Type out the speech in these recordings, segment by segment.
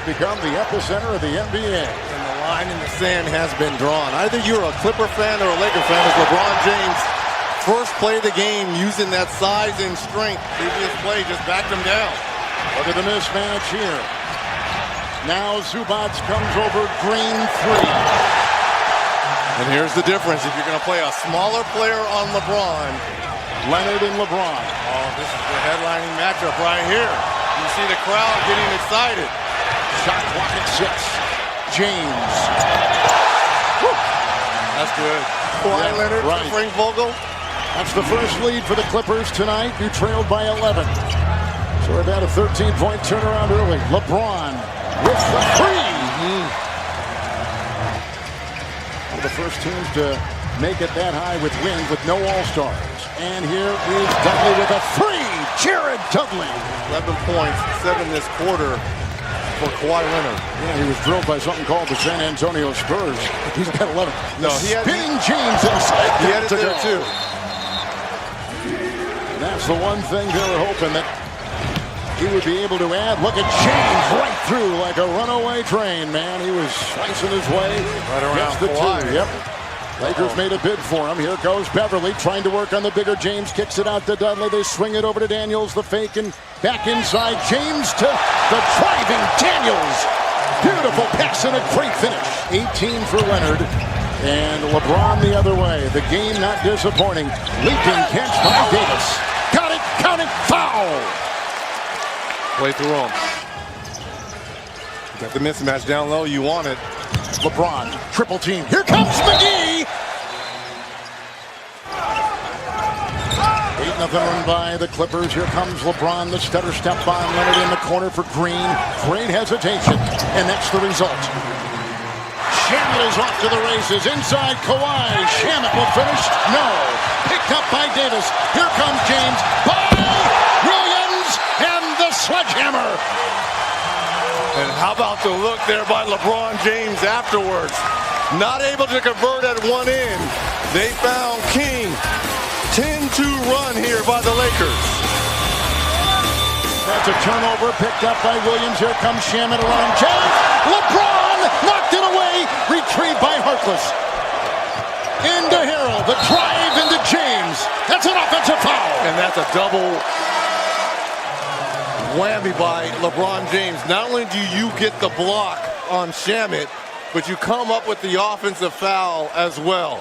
become the epicenter of the NBA. And the line in the sand has been drawn. Either you're a Clipper fan or a Laker fan, as LeBron James first play of the game using that size and strength. Previous play just backed him down. Look at the mismatch here. Now Zubac comes over, Green three. And here's the difference. If you're going to play a smaller player on LeBron, Leonard and LeBron. Oh, this is the headlining matchup right here. You see the crowd getting excited. Shot clock at 6. James. Woo. That's good. Kawhi Leonard right. to Frank Vogel. That's the first lead for the Clippers tonight, who trailed by 11. So they've had a 13-point turnaround early. LeBron with the three. One of the first teams to make it that high with wins with no All-Stars. And here is Dudley with a three. Jared Dudley. 11 points, 7 this quarter for Kawhi Leonard. Yeah, he was drilled by something called the San Antonio Spurs. He's got 11. No, he had spinning James inside. He had it there too. And that's the one thing they were hoping that he would be able to add. Look at James right through like a runaway train, man. He was slicing his way. Right around the Kawhi. two. Yep. Lakers made a bid for him. Here goes Beverly trying to work on the bigger James. Kicks it out to Dudley. They swing it over to Daniels. The fake and back inside. James to the driving Daniels. Beautiful pass and a great finish. 18 for Leonard. And LeBron the other way. The game not disappointing. Leaping catch by Davis. Got it. Count it. Foul. Play through him. Got the mismatch down low. You want it. LeBron, triple team. Here comes McGee. 8-0 run by the Clippers. Here comes LeBron. The stutter step on Leonard in the corner for Green. Great hesitation, and that's the result. Shamet is off to the races. Inside Kawhi. Shamet will finish. No. Picked up by Davis. Here comes James. By Williams and the sledgehammer. And how about the look there by LeBron James afterwards? Not able to convert at one end. They found King. 10-2 run here by the Lakers. That's a turnover picked up by Williams. Here comes Shamet around James. LeBron knocked it away. Retrieved by Harkless. Into Harrell. The drive into James. That's an offensive foul. And that's a double whammy by LeBron James. Not only do you get the block on Shamet, but you come up with the offensive foul as well.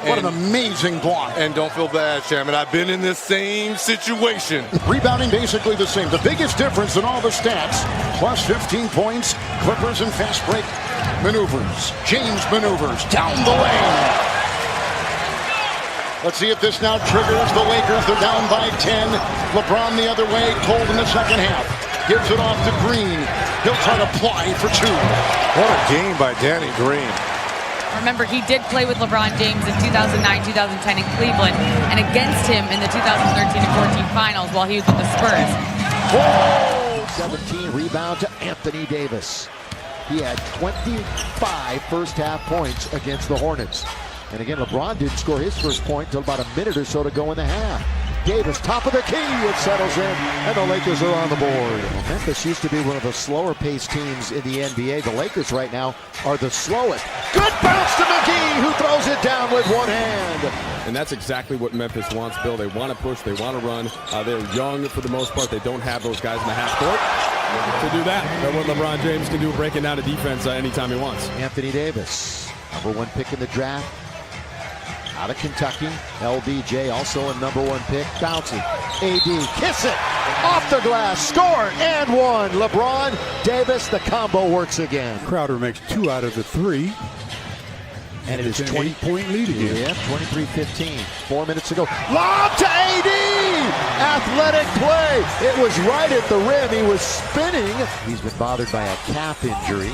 What an amazing block. And don't feel bad, Shamet. I've been in this same situation. Rebounding basically the same. The biggest difference in all the stats, plus 15 points, Clippers and fast break maneuvers. James maneuvers down the lane. Let's see if this now triggers the Lakers. They're down by 10. LeBron the other way, cold in the second half. Gives it off to Green. He'll try to ply for 2. What a game by Danny Green. Remember, he did play with LeBron James in 2009-2010 in Cleveland and against him in the 2013-14 finals while he was with the Spurs. Whoa! 17 rebound to Anthony Davis. He had 25 first half points against the Hornets. And again, LeBron didn't score his first point until about a minute or so to go in the half. Davis, top of the key, it settles in, and the Lakers are on the board. Well, Memphis used to be one of the slower-paced teams in the NBA. The Lakers right now are the slowest. Good bounce to McGee, who throws it down with one hand. And that's exactly what Memphis wants, Bill. They want to push, they want to run. They're young for the most part. They don't have those guys in the half court to do that. That's what LeBron James can do, breaking down a defense anytime he wants. Anthony Davis, #1 pick in the draft. Out of Kentucky, LBJ, also a #1 pick, bouncing. AD, kiss it, off the glass, score, and 1. LeBron, Davis, the combo works again. Crowder makes 2 out of the 3. And it is an 20 8-point lead again. Yeah, 23-15. 4 minutes to go. Lob to AD! Athletic play. It was right at the rim. He was spinning. He's been bothered by a calf injury.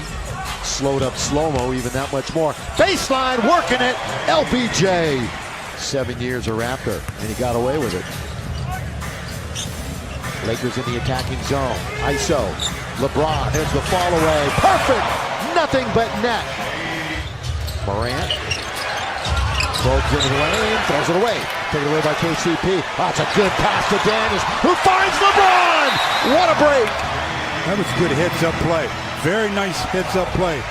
Slowed up slow-mo even that much more. Baseline, working it. LBJ. 7 years a Raptor, and he got away with it. Lakers in the attacking zone. ISO. LeBron, there's the fall away. Perfect. Nothing but net. Morant. Probes into the lane, throws it away. Taken away by KCP. Oh, it's a good pass to Daniels, who finds LeBron. What a break. That was good heads-up play. Very nice heads-up play.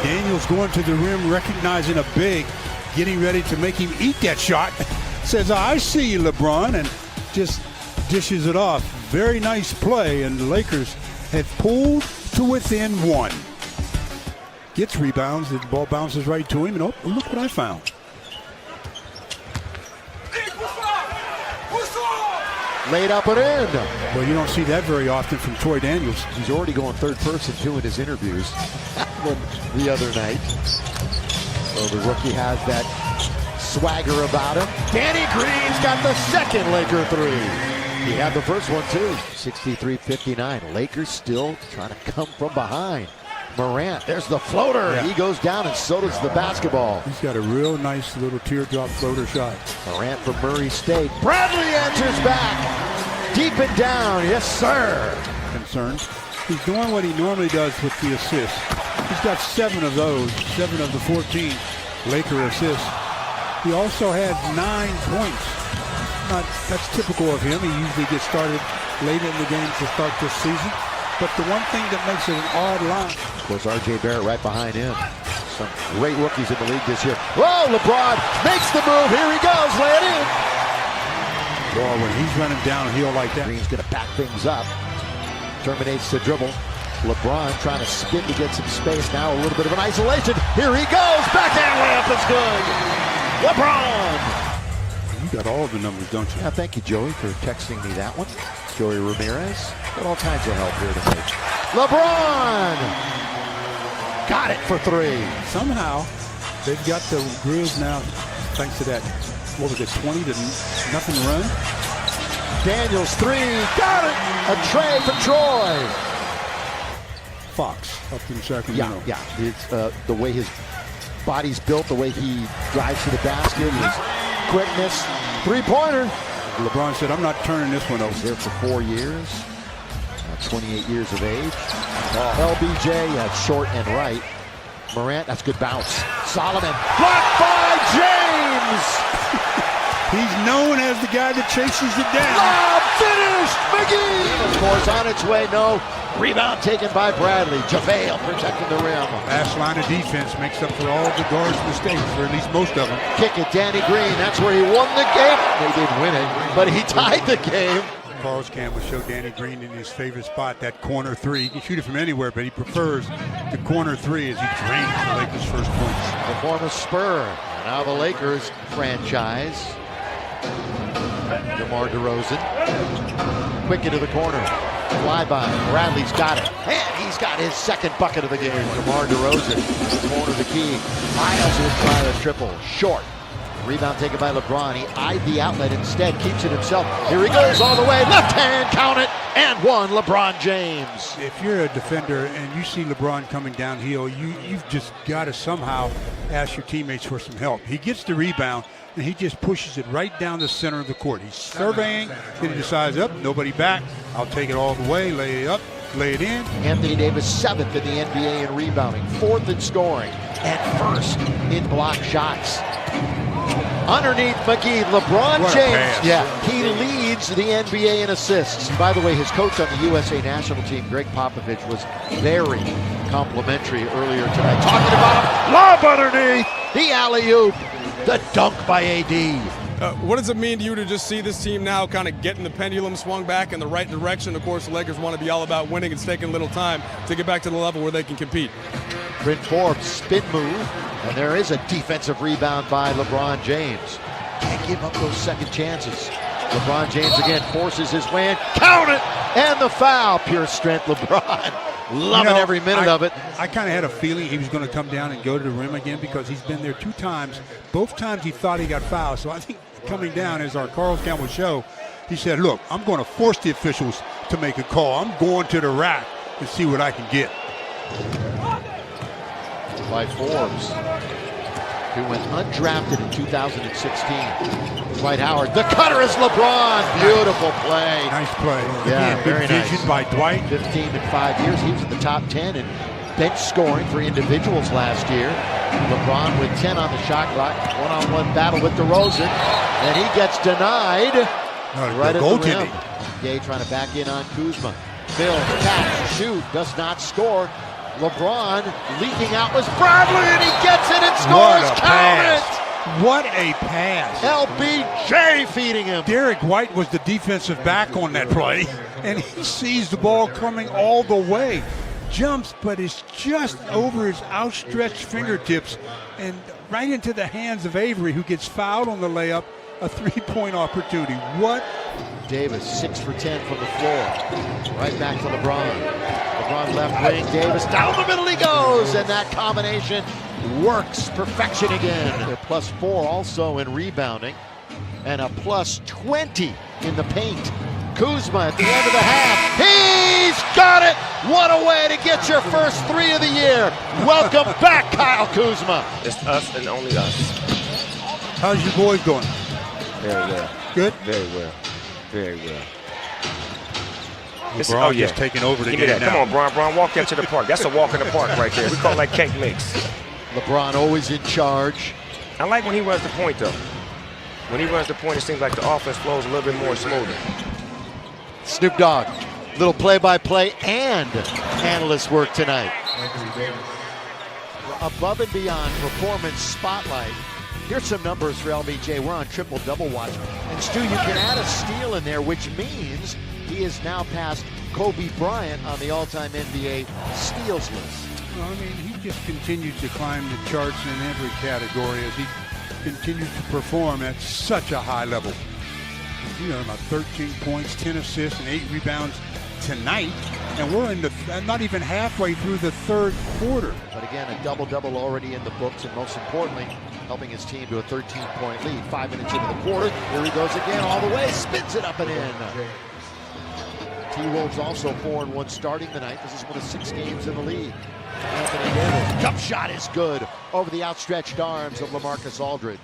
Daniels going to the rim, recognizing a big, getting ready to make him eat that shot. Says, I see you, LeBron, and just dishes it off. Very nice play, and the Lakers have pulled to within one. Gets rebounds, the ball bounces right to him, and oh, look what I found. Laid up and in. Well, you don't see that very often from Troy Daniels. He's already going third person doing his interviews the other night. So the rookie has that swagger about him. Danny Green's got the second Laker three. He had the first one too. 63-59. Lakers still trying to come from behind. Morant, there's the floater. Yeah. He goes down, and so does the basketball. He's got a real nice little teardrop floater shot. Morant from Murray State. Bradley answers back. Deep and down. Yes, sir. Concerned. He's doing what he normally does with the assists. He's got 7 of those, 7 of the 14 Laker assists. He also had 9 points. That's typical of him. He usually gets started late in the game to start this season. But the one thing that makes it an odd line. Of course, R.J. Barrett right behind him. Some great rookies in the league this year. Whoa, LeBron makes the move. Here he goes, lay it in. Boy, when he's running downhill like that. Green's going to back things up. Terminates the dribble. LeBron trying to spin to get some space. Now a little bit of an isolation. Here he goes. Backhand layup is good. LeBron. You got all the numbers, don't you? Yeah, thank you, Joey, for texting me that one. Joey Ramirez. Got all kinds of help here tonight. LeBron! Got it for 3. Somehow, they've got the Grizz now, thanks to that, what was it, 20-0 run? Daniels 3. Got it! A tray for Troy. Fox up in Sacramento. Yeah. It's the way his body's built, the way he drives to the basket, his quickness. 3-pointer. LeBron said, I'm not turning this one over. There for 4 years. 28 years of age. LBJ short and right. Morant, that's good bounce. Solomon, blocked by James! He's known as the guy that chases it down. Lob finish! McGee! Of course, on its way, no. Rebound taken by Bradley. JaVale protecting the rim. Last line of defense makes up for all the guards' mistakes, or at least most of them. Kick it, Danny Green. That's where he won the game. They didn't win it, but he tied the game. Carl's Camp will show Danny Green in his favorite spot, that corner 3. He can shoot it from anywhere, but he prefers the corner 3 as he drains the Lakers' first points. The former Spur, and now the Lakers franchise. DeMar DeRozan. Quick into the corner. Fly by. Bradley's got it. And he's got his second bucket of the game. DeMar DeRozan. Corner the key. Miles will try a triple. Short. Rebound taken by LeBron. He eyed the outlet instead. Keeps it himself. Here he goes all the way. Left hand. Count it. And one. LeBron James. If you're a defender and you see LeBron coming downhill, you've just got to somehow ask your teammates for some help. He gets the rebound, and he just pushes it right down the center of the court. He's surveying, then he decides, nobody back. I'll take it all the way, lay it up, lay it in. Anthony Davis 7th in the NBA in rebounding, 4th in scoring, and 1st in block shots. Underneath McGee, LeBron James, he leads the NBA in assists. By the way, his coach on the USA national team, Greg Popovich, was very complimentary earlier tonight. Talking about him, lob underneath, the alley-oop, the dunk by AD. What does it mean to you to just see this team now kind of getting the pendulum swung back in the right direction? Of course, the Lakers want to be all about winning. It's taking a little time to get back to the level where they can compete. Bryn Forbes, spin move, and there is a defensive rebound by LeBron James. Can't give up those second chances. LeBron James again forces his way in. Count it! And the foul. Pure strength, LeBron. Loving every minute of it. I kind of had a feeling he was going to come down and go to the rim again because he's been there 2 times. Both times he thought he got fouled. So I think coming down, as our Carl's Camp will show, he said, look, I'm going to force the officials to make a call. I'm going to the rack and see what I can get. By Forbes, who went undrafted in 2016. Dwight Howard, the cutter is LeBron. Beautiful play. Nice play. Yeah, again, very good vision nice. by Dwight. 15 in 5 years. He was in the top 10 in bench scoring for individuals last year. LeBron with 10 on the shot clock. One-on-one battle with DeRozan. And he gets denied right at the rim. Gay trying to back in on Kuzma. Bill, catch, shoot, does not score. LeBron leaking out was Bradley, and he gets it and scores. Count it! What a pass. LBJ feeding him. Derek White was the defensive back on that play, and he sees the ball coming all the way. Jumps, but it's just over his outstretched fingertips and right into the hands of Avery, who gets fouled on the layup. A three-point opportunity. What? Davis, 6 for 10 from the floor. Right back to LeBron. LeBron left wing, Davis down the middle he goes, and that combination works. Perfection again. They're +4 also in rebounding, and a +20 in the paint. Kuzma at the end of the half. He's got it! What a way to get your first 3 of the year. Welcome back, Kyle Kuzma. It's us and only us. How's your boys going? Very well. Good? Very well. Very well. LeBron just taking over the Give me game that. now. Come on, Bron, walk into the park. That's a walk in the park right there. We call that cake mix. LeBron always in charge. I like when he runs the point, though. When he runs the point, it seems like the offense flows a little bit more smoothly. Snoop Dogg, little play-by-play and analyst work tonight. Above and beyond performance spotlight. Here's some numbers for LBJ. We're on triple-double watch. And Stu, you can add a steal in there, which means he is now past Kobe Bryant on the all-time NBA steals list. Well, I mean, he just continued to climb the charts in every category as he continued to perform at such a high level. You know, about 13 points, 10 assists, and 8 rebounds tonight. And we're in the not even halfway through the third quarter. But again, a double-double already in the books, and most importantly, helping his team to a 13-point lead. 5 minutes into the quarter, here he goes again all the way, spins it up and in. T-Wolves also 4-1 starting tonight. This is one of 6 games in the lead. Anthony Davis, jump shot is good over the outstretched arms of LaMarcus Aldridge.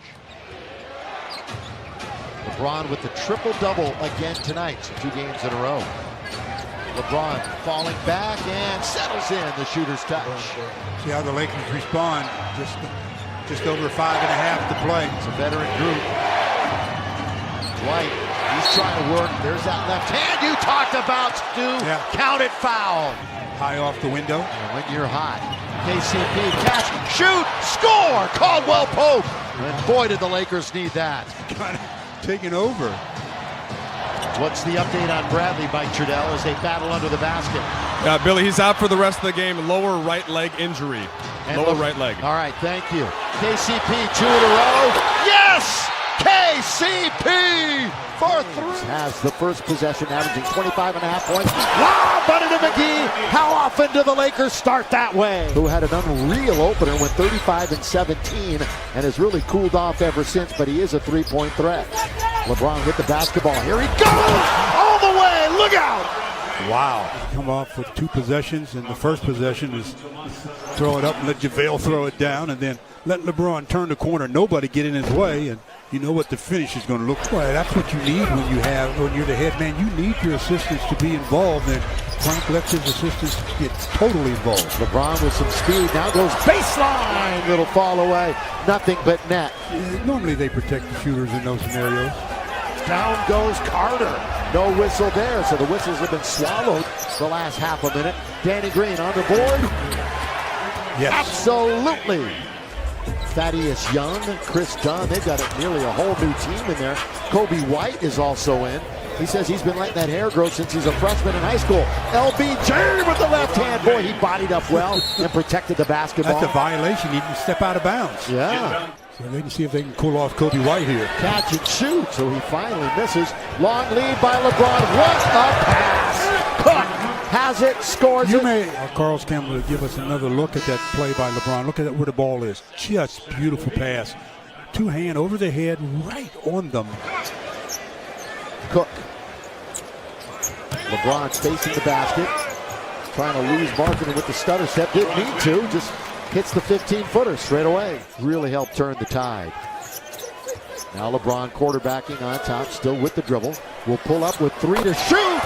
LeBron with the triple-double again tonight, so 2 games in a row. LeBron falling back and settles in the shooter's touch. See how the Lakers respond. Just over 5.5 to play. It's a veteran group. White, he's trying to work. There's that left hand you talked about, Stu. Yeah. Count it, foul. High off the window. And when you're hot, KCP, catch, shoot, score! Caldwell Pope. And boy, did the Lakers need that. Kind of taking over. What's the update on Bradley, Mike Trudell, as they battle under the basket? Billy, he's out for the rest of the game. Lower right leg injury. And Lower right leg. All right, thank you. KCP, 2 in a row. Yes! KCP for 3. Has the first possession, averaging 25.5 points. Wow, bunted to McGee. How often do the Lakers start that way? Who had an unreal opener, went 35-17, and has really cooled off ever since, but he is a 3-point threat. LeBron with the basketball. Here he goes! All the way! Look out! Wow. Come off with 2 possessions, and the first possession is throw it up and let JaVale throw it down, and then let LeBron turn the corner, nobody get in his way, and you know what the finish is going to look like. That's what you need when you're the head man. You need your assistants to be involved, and Frank lets his assistants get totally involved. LeBron with some speed, now goes baseline, little fall away, nothing but net. Normally they protect the shooters in those scenarios. Down goes Carter. No whistle there, so the whistles have been swallowed the last half a minute. Danny Green on the board. Yes. Absolutely. Thaddeus Young, Chris Dunn, they've got nearly a whole new team in there. Kobe White is also in. He says he's been letting that hair grow since he's a freshman in high school. LBJ with the left hand. Boy, he bodied up well and protected the basketball. That's a violation. He didn't step out of bounds. Yeah. So they can see if they can cool off Kobe White here. Catch and shoot, so he finally misses. Long lead by LeBron. What a pass! Cook has it, scores it. Carl's Campbell give us another look at that play by LeBron. Look at that, where the ball is. Just beautiful pass. 2-hand over the head, right on them. Cook. LeBron facing the basket. Trying to lose Marketing with the stutter step. Didn't need to, just hits the 15-footer straight away. Really helped turn the tide. Now LeBron quarterbacking on top, still with the dribble. Will pull up with 3 to shoot.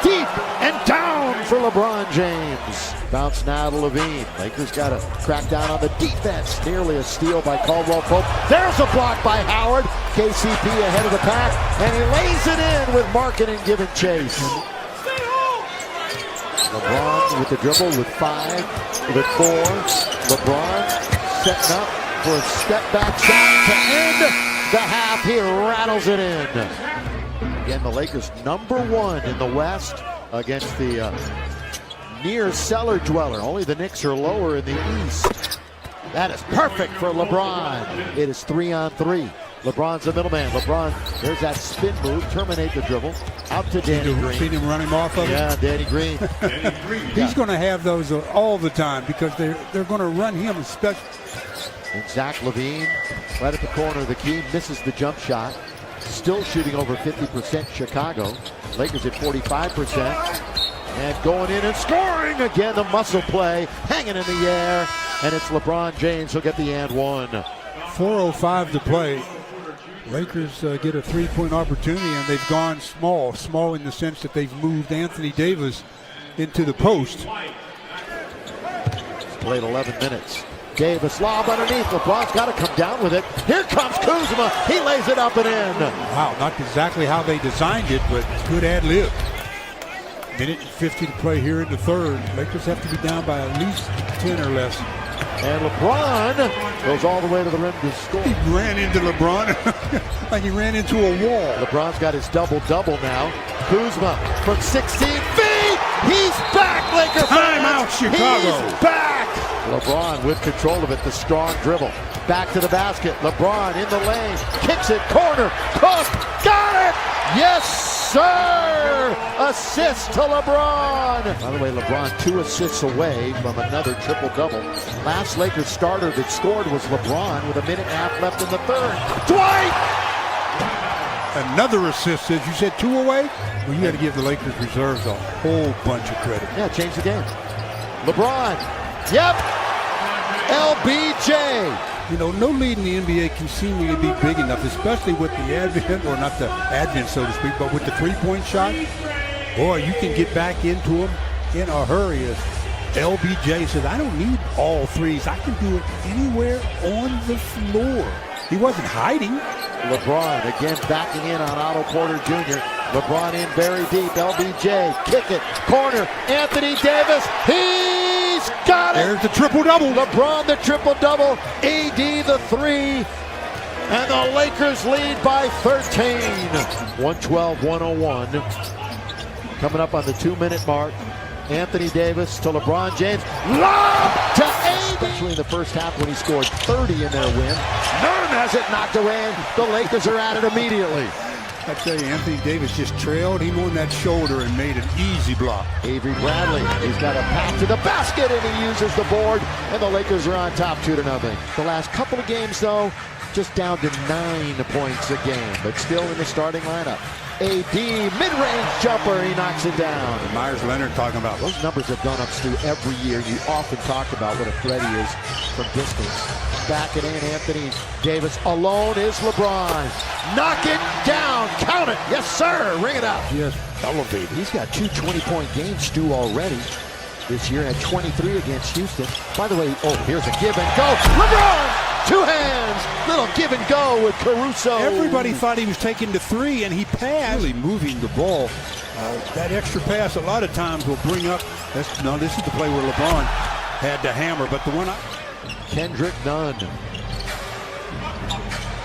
Deep and down for LeBron James. Bounce now to Levine. Lakers got to crack down on the defense. Nearly a steal by Caldwell Pope. There's a block by Howard. KCP ahead of the pack, and he lays it in with Marketing giving chase. LeBron with the dribble with 5, with 4. LeBron setting up for a step-back shot to end the half. He rattles it in. Again, the Lakers #1 in the West against the near cellar dweller. Only the Knicks are lower in the East. That is perfect for LeBron. It is 3-on-3. LeBron's the middleman. LeBron, there's that spin move, terminate the dribble. Out to Danny Green. Seen him running off of it? Yeah, Danny Green. He's going to have those all the time because they're going to run him especially. And Zach LaVine, right at the corner of the key, misses the jump shot. Still shooting over 50% Chicago. Lakers at 45%. And going in and scoring again, the muscle play, hanging in the air. And it's LeBron James who'll get the and one. 4:05 to play. Lakers get a three-point opportunity, and they've gone small. Small in the sense that they've moved Anthony Davis into the post. Played 11 minutes. Davis lob underneath. LeBron's got to come down with it. Here comes Kuzma. He lays it up and in. Wow, not exactly how they designed it, but good ad-lib. Minute and 50 to play here in the third. Lakers have to be down by at least 10 or less. And LeBron goes all the way to the rim to score. He ran into LeBron like he ran into a wall. LeBron's got his double-double now. Kuzma from 16 feet. He's back, Lakers. Timeout, Chicago. He's back. LeBron with control of it. The strong dribble. Back to the basket. LeBron in the lane. Kicks it. Corner. Cook. Got it. Yes, sir. Assist to LeBron. By the way, LeBron 2 assists away from another triple-double. Last Lakers starter that scored was LeBron with a minute and a half left in the third. Dwight. Another assist. As you said, 2 away. Well, you got to give the Lakers reserves a whole bunch of credit. Yeah, change the game. LeBron. Yep. LBJ. You know, no lead in the NBA can seemingly be big enough, especially with the advent, or not the advent, so to speak, but with the three-point shot. Boy, you can get back into them in a hurry. As LBJ says, I don't need all threes. I can do it anywhere on the floor. He wasn't hiding. LeBron again backing in on Otto Porter Jr. LeBron in very deep. LBJ, kick it, corner. Anthony Davis, he's got it. There's the triple-double. LeBron the triple-double. AD the 3. And the Lakers lead by 13. 112-101. Coming up on the 2-minute mark. Anthony Davis to LeBron James. Lob to AD. Especially in the first half when he scored 30 in their win. Nurn has it knocked away. The Lakers are at it immediately. I tell you, Anthony Davis just trailed him on that shoulder and made an easy block. Avery Bradley, he's got a pass to the basket and he uses the board, and the Lakers are on top 2-0. The last couple of games, though, just down to 9 points a game, but still in the starting lineup. AD, mid-range jumper, he knocks it down. And Myers Leonard talking about those numbers have gone up, Stu, every year. You often talk about what a threat he is from distance. Back it in, Anthony Davis alone is LeBron. Knock it down, count it, yes sir, ring it up. Yes, elevated. He's got 2 20-point games, Stu, already this year, at 23 against Houston. By the way, here's a give and go. LeBron! 2 hands, little give and go with Caruso. Everybody thought he was taking the 3, and he passed. Really moving the ball. That extra pass a lot of times will bring up. This is the play where LeBron had to hammer, but the one. Kendrick Nunn.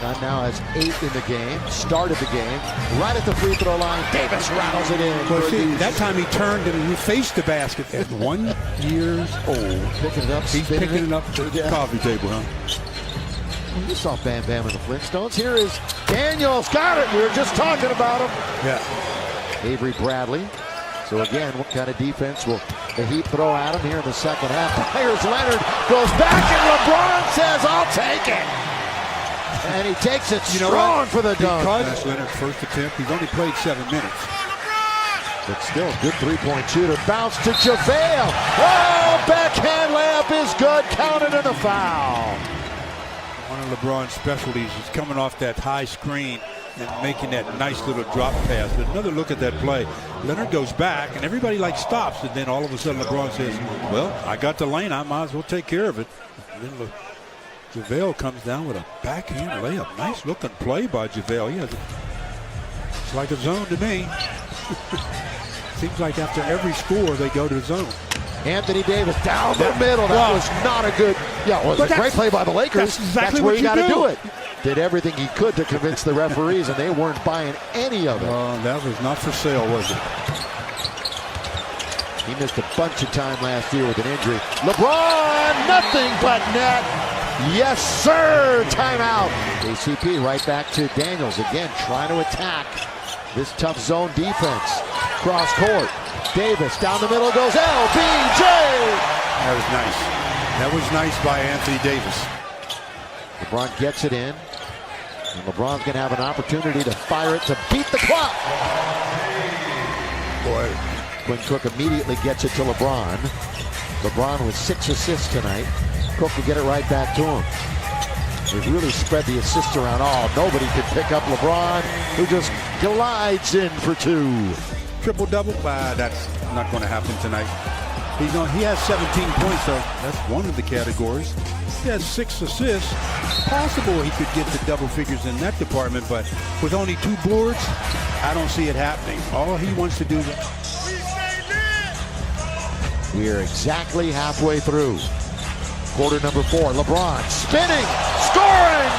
Nunn now has 8 in the game. Started the game right at the free throw line. Davis rattles it in. Well, see, that time he turned and he faced the basket at 1 years old. Picking it up. He's picking it up to the coffee table, huh? You saw Bam Bam in the Flintstones. Here is Daniels. Got it. We were just talking about him. Yeah. Avery Bradley. So again, what kind of defense will the Heat throw at him here in the second half? Myers Leonard goes back, and LeBron says, I'll take it. And he takes it strong for the dunk. Because Leonard's first attempt, he's only played 7 minutes. But still, good three-point shooter. Bounce to JaVale. Oh, backhand layup is good. Counted in a foul. One of LeBron's specialties is coming off that high screen and making that nice little drop pass. But another look at that play. Leonard goes back, and everybody stops. And then all of a sudden, LeBron says, well, I got the lane. I might as well take care of it. And then JaVale comes down with a backhand layup. Nice looking play by JaVale. It's like a zone to me. Seems like after every score, they go to the zone. Anthony Davis down the middle. That was not a good. Yeah, it was a great play by the Lakers. That's exactly where what you got to do. do it. Did everything he could to convince the referees, and they weren't buying any of it. That was not for sale, was it? He missed a bunch of time last year with an injury. LeBron, nothing but net. Yes, sir. Timeout. KCP right back to Daniels again, trying to attack this tough zone defense. Cross court. Davis down the middle goes LBJ. That was nice. That was nice by Anthony Davis. LeBron gets it in. And LeBron's going to have an opportunity to fire it to beat the clock. Boy. Quinn Cook immediately gets it to LeBron. LeBron with 6 assists tonight. Cook will get it right back to him. They've really spread the assists around. Nobody can pick up LeBron, who just glides in for 2. Triple-double? That's not going to happen tonight. He has 17 points, so that's one of the categories. He has 6 assists. Possible he could get to double figures in that department, but with only 2 boards, I don't see it happening. All he wants to do is... We are exactly halfway through. Quarter number 4. LeBron spinning, scoring!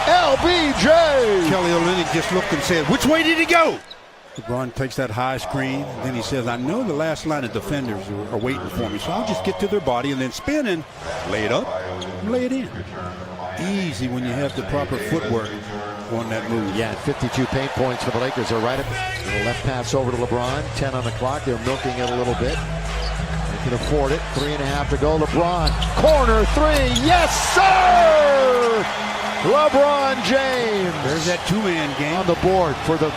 LBJ! Kelly Olynyk just looked and said, "Which way did he go?" LeBron takes that high screen, and then he says, "I know the last line of defenders are waiting for me, so I'll just get to their body and then spin and lay it up and lay it in." Easy when you have the proper footwork on that move. Yeah, 52 paint points for the Lakers are right at the left pass over to LeBron. 10 on the clock. They're milking it a little bit. They can afford it. 3.5 to go. LeBron, corner 3. Yes, sir! LeBron James. There's that 2-man game. On the board for the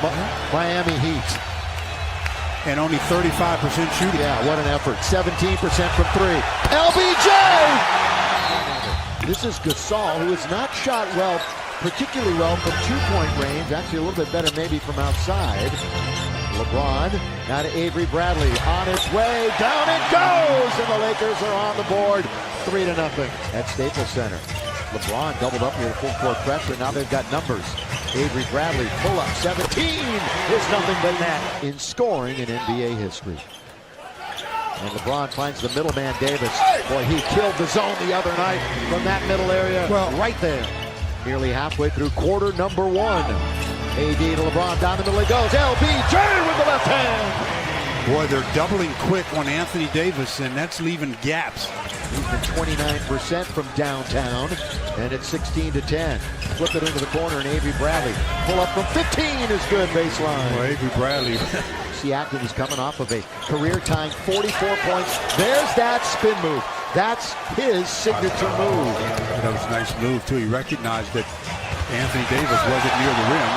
Miami Heat. And only 35% shooting. Yeah, what an effort. 17% from 3. LBJ! This is Gasol, who has not shot well, particularly well from 2-point range. Actually, a little bit better maybe from outside. LeBron, now to Avery Bradley. On its way, down it goes! And the Lakers are on the board. 3-0 at Staples Center. LeBron doubled up here, full court pressure. Now they've got numbers. Avery Bradley, pull up 17 is nothing but net in scoring in NBA history. And LeBron finds the middleman Davis. Boy, he killed the zone the other night from that middle area. Well, right there. Nearly halfway through quarter number 1. AD to LeBron, down the middle he goes. LBJ with the left hand. Boy, they're doubling quick on Anthony Davis, and that's leaving gaps. He's been 29% from downtown, and it's 16-10. Flip it into the corner, and Avery Bradley. Pull up from 15 is good baseline. Well, Avery Bradley. Siakam is coming off of a career-tying 44 points. There's that spin move. That's his signature move. That was a nice move, too. He recognized that Anthony Davis wasn't near the rim.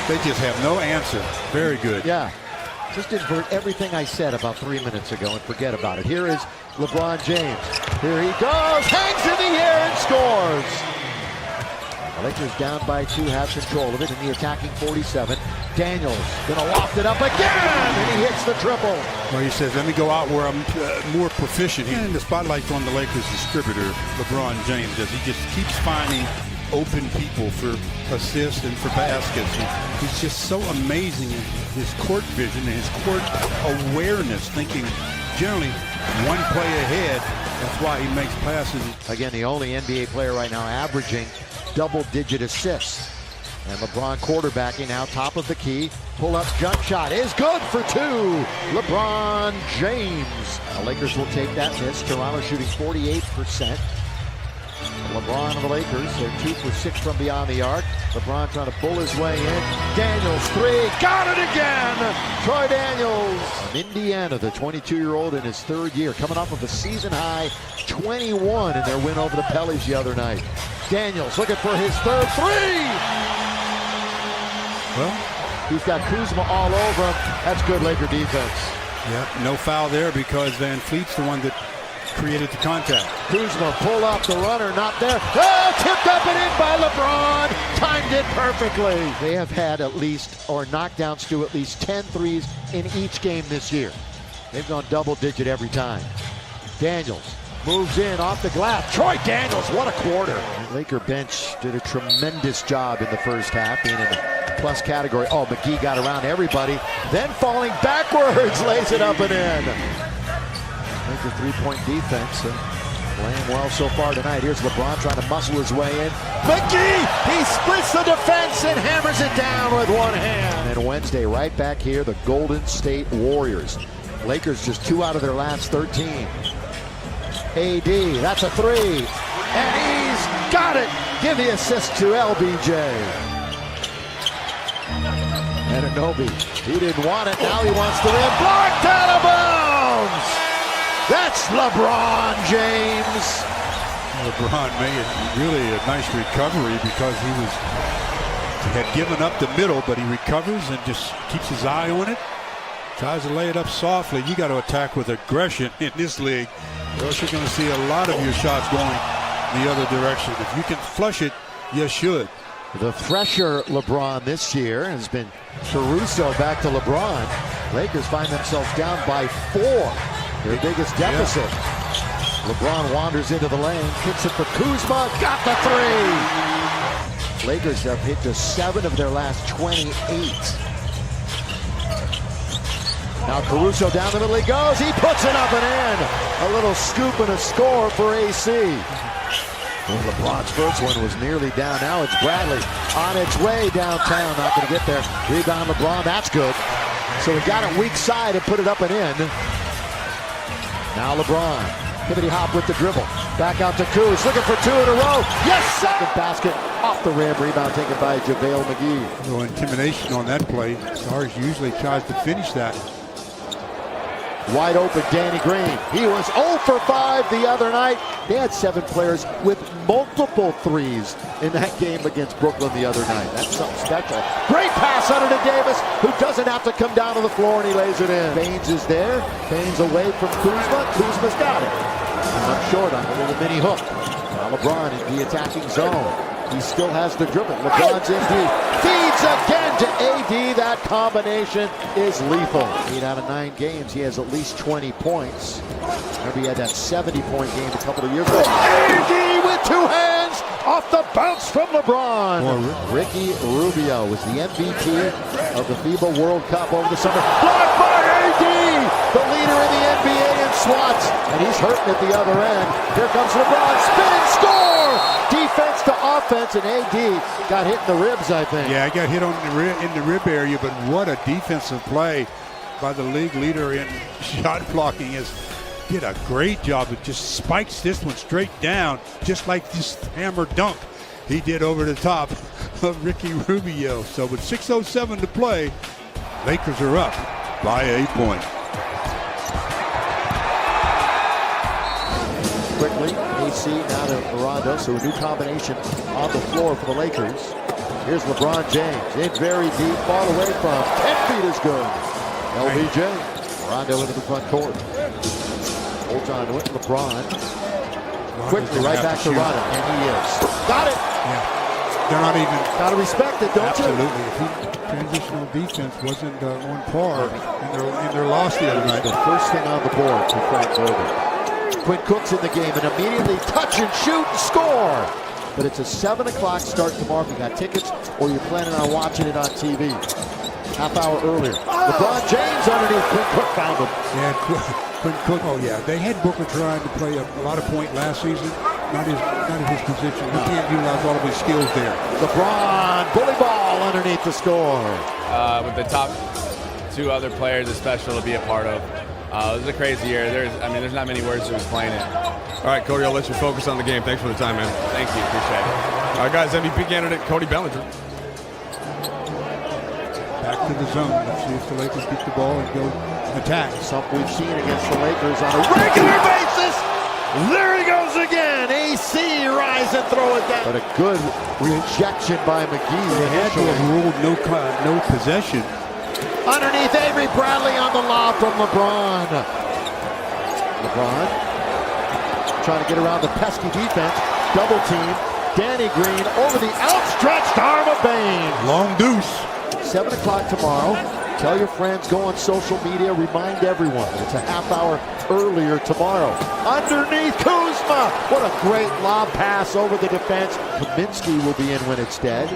They just have no answer. Very good. Yeah. Just invert everything I said about 3 minutes ago and forget about it. Here is LeBron James. Here he goes, hangs in the air and scores. The Lakers down by 2, have control of it in the attacking 47. Daniels gonna loft it up again, and he hits the triple. Well, he says, "Let me go out where I'm more proficient." And the spotlight's on the Lakers distributor, LeBron James, as he just keeps finding open people for assists and for baskets. And he's just so amazing in his court vision and his court awareness, thinking generally one play ahead. That's why he makes passes. Again, the only NBA player right now averaging double-digit assists. And LeBron quarterbacking now, top of the key. Pull-up jump shot is good for 2. LeBron James. The Lakers will take that miss. Toronto shooting 48%. LeBron and the Lakers, they're 2 for 6 from beyond the arc. LeBron trying to pull his way in. Daniels, 3, got it again! Troy Daniels. From Indiana, the 22-year-old in his 3rd year, coming off of a season-high 21 in their win over the Pellies the other night. Daniels looking for his 3rd 3! Well, he's got Kuzma all over him. That's good Laker defense. Yeah, no foul there because Van Fleet's the one that created the contact. Kuzma pull up, the runner not there. Oh, tipped up and in by LeBron. Timed it perfectly. They have had at least, or knockdowns to at least 10 threes in each game this year. They've gone double digit every time. Daniels Moves in off the glass. Troy Daniels, what a quarter. The Laker bench did a tremendous job in the first half, being in the plus category. Oh, McGee got around everybody. Then falling backwards, lays it up and in. Laker three-point defense. Playing well so far tonight. Here's LeBron trying to muscle his way in. McGee, he splits the defense and hammers it down with one hand. And Wednesday, right back here, the Golden State Warriors. Lakers just 2 out of their last 13. AD, that's a 3. And he's got it. Give the assist to LBJ. And Anunoby, he didn't want it. Now he wants the rim. Blocked out of bounds. That's LeBron James. LeBron made really a nice recovery because he had given up the middle, but he recovers and just keeps his eye on it. Tries to lay it up softly. You got to attack with aggression in this league, or else you're going to see a lot of your shots going the other direction. If you can flush it, you should. The fresher LeBron this year has been Caruso back to LeBron. Lakers find themselves down by 4. Their biggest deficit. Yeah. LeBron wanders into the lane, kicks it for Kuzma, got the 3. Lakers have hit to 7 of their last 28. Now Caruso down the middle he goes. He puts it up and in. A little scoop and a score for AC. Well, LeBron's first one was nearly down. Now it's Bradley on its way downtown. Not going to get there. Rebound LeBron. That's good. So he got it weak side and put it up and in. Now LeBron. Hibbity hop with the dribble. Back out to Kuz. Looking for 2 in a row. Yes, second basket off the rim. Rebound taken by JaVale McGee. A little intimidation on that play. Stars usually tries to finish that. Wide open Danny Green. He was 0 for 5 the other night. They had 7 players with multiple threes in that game against Brooklyn the other night. That's something special. Great pass under to Davis, who doesn't have to come down to the floor, and he lays it in. Baines is there. Baines away from Kuzma. Kuzma's got it. He's up short on a little mini hook. Now LeBron in the attacking zone. He still has the dribble. LeBron's in deep. Feeds again to AD. That combination is lethal. 8 out of 9 games, he has at least 20 points. Remember, he had that 70-point game a couple of years ago. AD with 2 hands off the bounce from LeBron. Ricky Rubio was the MVP of the FIBA World Cup over the summer. Blocked by AD, the leader in the NBA in swats, and he's hurting at the other end. Here comes LeBron, spin, score! Defense to offense, and AD got hit in the ribs, I think. Yeah, I got hit on in the rib area, but what a defensive play by the league leader in shot blocking. Did a great job. It just spikes this one straight down, just like this hammer dunk he did over the top of Ricky Rubio. So with 6:07 to play, Lakers are up by 8 points. Quickly, AC now to Rondo, so a new combination on the floor for the Lakers. Here's LeBron James, in very deep, ball away from 10 feet is good. LBJ, Rondo into the front court. Holds on to it, LeBron. Quickly, right back to Rondo, and he is. Got it! Yeah. They're not even. Gotta respect it, don't absolutely. you? Absolutely. Transitional defense wasn't on par in their loss the other night. The first thing on the board to Frank Vogel. Quinn Cook's in the game and immediately touch and shoot and score. But it's a 7 o'clock start tomorrow if you got tickets or you're planning on watching it on TV. Half hour earlier. LeBron James underneath. Quinn Cook found him. Yeah, Quinn Cook. Oh yeah, they had Booker trying to play a lot of point last season. Not in his position. He can't utilize all of his skills there. LeBron, bully ball underneath the score. With the top 2 other players, it's special to be a part of. It was a crazy year. There's not many words to explain it. All right, Cody, I'll let you focus on the game. Thanks for the time, man. Thank you. Appreciate it. All right, guys, MVP candidate Cody Bellinger. Back to the zone. Let's see if the Lakers get the ball and go attack. Something we've seen against the Lakers on a regular basis. There he goes again. AC rise and throw it down. But a good rejection by McGee. They had to have ruled no possession. Underneath Avery Bradley on the lob from LeBron. LeBron trying to get around the pesky defense. Double team. Danny Green over the outstretched arm of Baines. Long deuce. 7 o'clock tomorrow. Tell your friends, go on social media, remind everyone. It's a half hour earlier tomorrow. Underneath Kuzma. What a great lob pass over the defense. Kaminsky will be in when it's dead.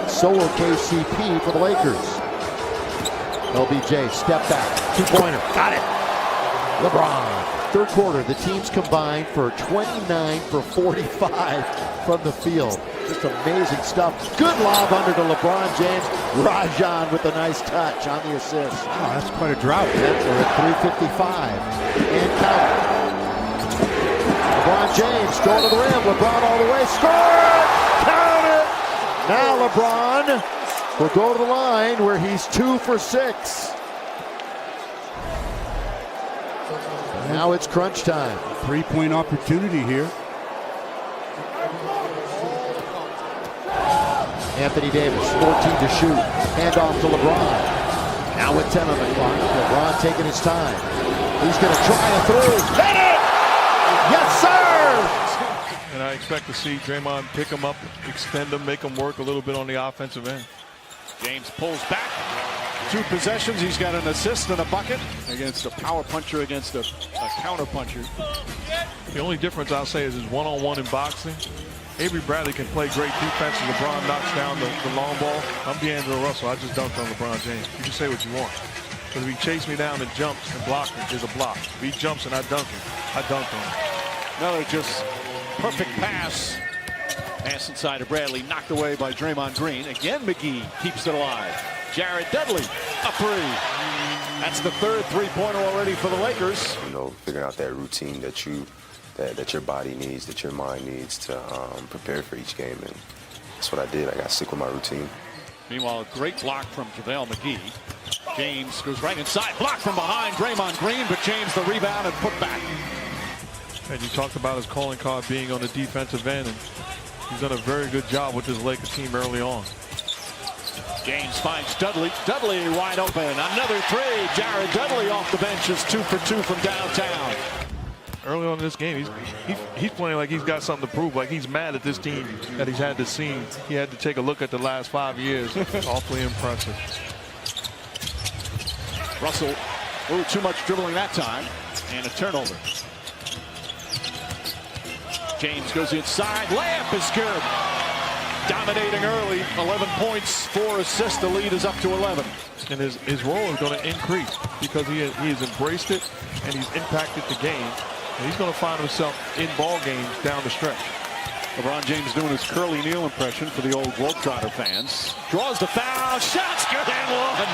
So will KCP for the Lakers. LBJ, step back, two-pointer, got it. LeBron. Third quarter, the teams combined for 29 for 45 from the field. Just amazing stuff. Good lob under to LeBron James. Rajon with a nice touch on the assist. Oh, that's quite a drought. Yep, we're at 3:55 and count. LeBron James going to the rim. LeBron all the way. Score! Count it! Now LeBron will go to the line where he's 2 for 6. Now it's crunch time. 3-point opportunity here. Anthony Davis, 14 to shoot. Hand off to LeBron. Now with 10 on the clock. LeBron taking his time. He's going to try a three. Hit it! Yes, sir! And I expect to see Draymond pick him up, extend him, make him work a little bit on the offensive end. James pulls back. 2 possessions. He's got an assist and a bucket against a power puncher against a counter puncher. The only difference I'll say is his one-on-one in boxing. Avery Bradley can play great defense. LeBron knocks down the long ball. I'm D'Angelo Russell. I just dunked on LeBron James. You can say what you want. But if he chased me down and jumps and blocks me, there's a block. If he jumps and I dunk him, I dunked on him. Another just perfect pass. Pass inside to Bradley, knocked away by Draymond Green. Again, McGee keeps it alive. Jared Dudley, a three. That's the third three-pointer already for the Lakers. You know, figuring out that routine that your body needs, that your mind needs to prepare for each game, and that's what I did. I got sick with my routine. Meanwhile, a great block from JaVale McGee. James goes right inside, blocked from behind Draymond Green, but James the rebound and put back. And you talked about his calling card being on the defensive end, and he's done a very good job with this Lakers team early on. James finds Dudley. Dudley wide open. Another three. Jared Dudley off the bench is 2 for 2 from downtown. Early on in this game, he's playing like he's got something to prove, like he's mad at this team that he's had to see. He had to take a look at the last 5 years. Awfully impressive. Russell, a little too much dribbling that time, and a turnover. James goes inside. Layup is good. Dominating early. 11 points, 4 assists. The lead is up to 11. And his role is going to increase because he has embraced it and he's impacted the game. And he's going to find himself in ball games down the stretch. LeBron James doing his Curly Neal impression for the old Globetrotter fans. Draws the foul. Shots good and one.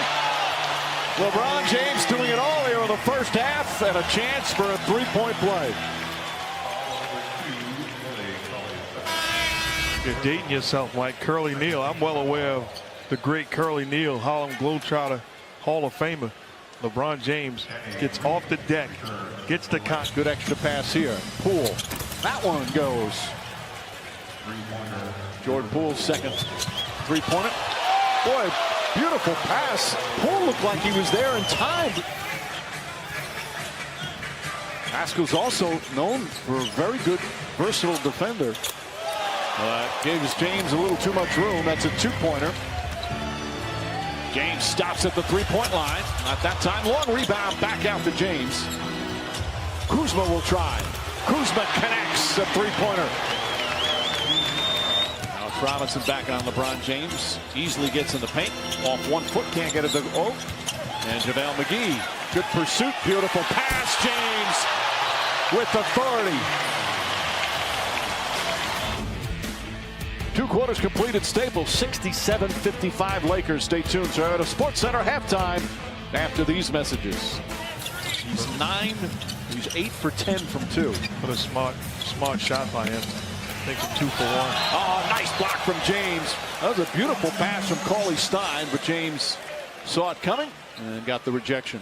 LeBron James doing it all here in the first half and a chance for a three-point play. You're dating yourself, Mike. Curly Neal. I'm well aware of the great Curly Neal, Harlem Globetrotter, Hall of Famer. LeBron James gets off the deck, gets the contact. Good extra pass here. Poole. That one goes. Jordan Poole's second three-pointer. Boy, beautiful pass. Poole looked like he was there in time. Pascal's also known for a very good, versatile defender. Gives James a little too much room. That's a two-pointer. James stops at the three-point line. Not that time. Long rebound back out to James. Kuzma will try. Kuzma connects a three-pointer. Now it's Robinson back on LeBron James. Easily gets in the paint. Off 1 foot. Can't get it to go. And JaVale McGee. Good pursuit. Beautiful pass. James with authority. 2 quarters completed. Staples 67-55 Lakers. Stay tuned, sir. At a Sports Center halftime after these messages. He's 8 for 10 from 2. What a smart shot by him. Making 2 for 1. Oh, nice block from James. That was a beautiful pass from Cauley Stein, but James saw it coming and got the rejection.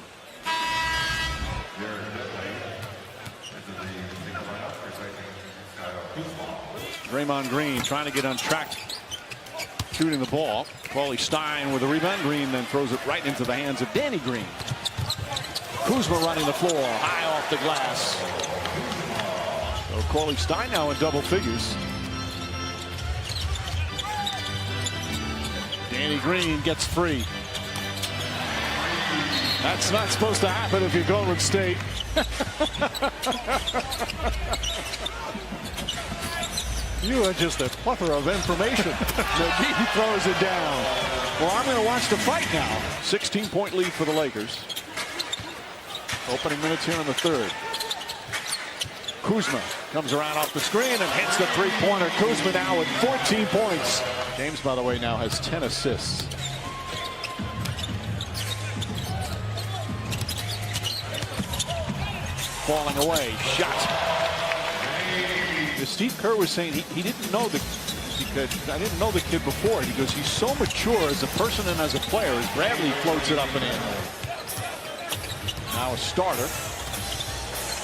Draymond Green trying to get on track, shooting the ball. Cauley Stein with a rebound. Green then throws it right into the hands of Danny Green. Kuzma running the floor, high off the glass. So Cauley Stein now in double figures. Danny Green gets free. That's not supposed to happen if you're Golden State. You are just a plethora of information. McGee throws it down. Well, I'm going to watch the fight now. 16-point lead for the Lakers. Opening minutes here in the third. Kuzma comes around off the screen and hits the three-pointer. Kuzma now with 14 points. James, by the way, now has 10 assists. Falling away, shot. As Steve Kerr was saying, he didn't know I didn't know the kid before. He goes, he's so mature as a person and as a player. As Bradley floats it up and in. Now a starter.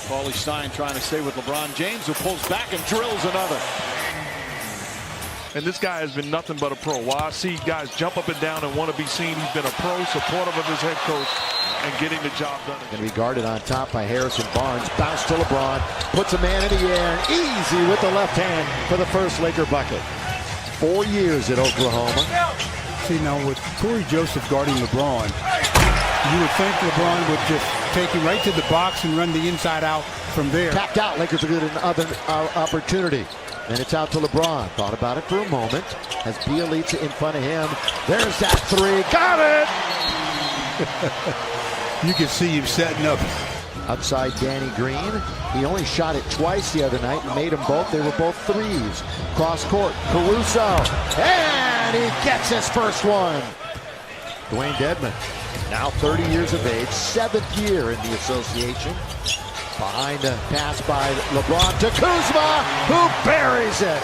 Paulie Stein trying to stay with LeBron James, who pulls back and drills another. And this guy has been nothing but a pro. While I see guys jump up and down and want to be seen, he's been a pro, supportive of his head coach, and getting the job done. Going to be guarded on top by Harrison Barnes. Bounce to LeBron. Puts a man in the air. And easy with the left hand for the first Laker bucket. 4 years at Oklahoma. See, now with Corey Joseph guarding LeBron, you would think LeBron would just take him right to the box and run the inside out from there. Tapped out. Lakers are good at another opportunity. And it's out to LeBron. Thought about it for a moment. Has Bielitsa in front of him. There's that three. Got it! You can see him setting up. Outside Danny Green. He only shot it twice the other night and made them both. They were both threes. Cross court. Caruso. And he gets his first one. Dwayne Dedmon, now 30 years of age, 7th year in the association. Behind a pass by LeBron to Kuzma, who buries it.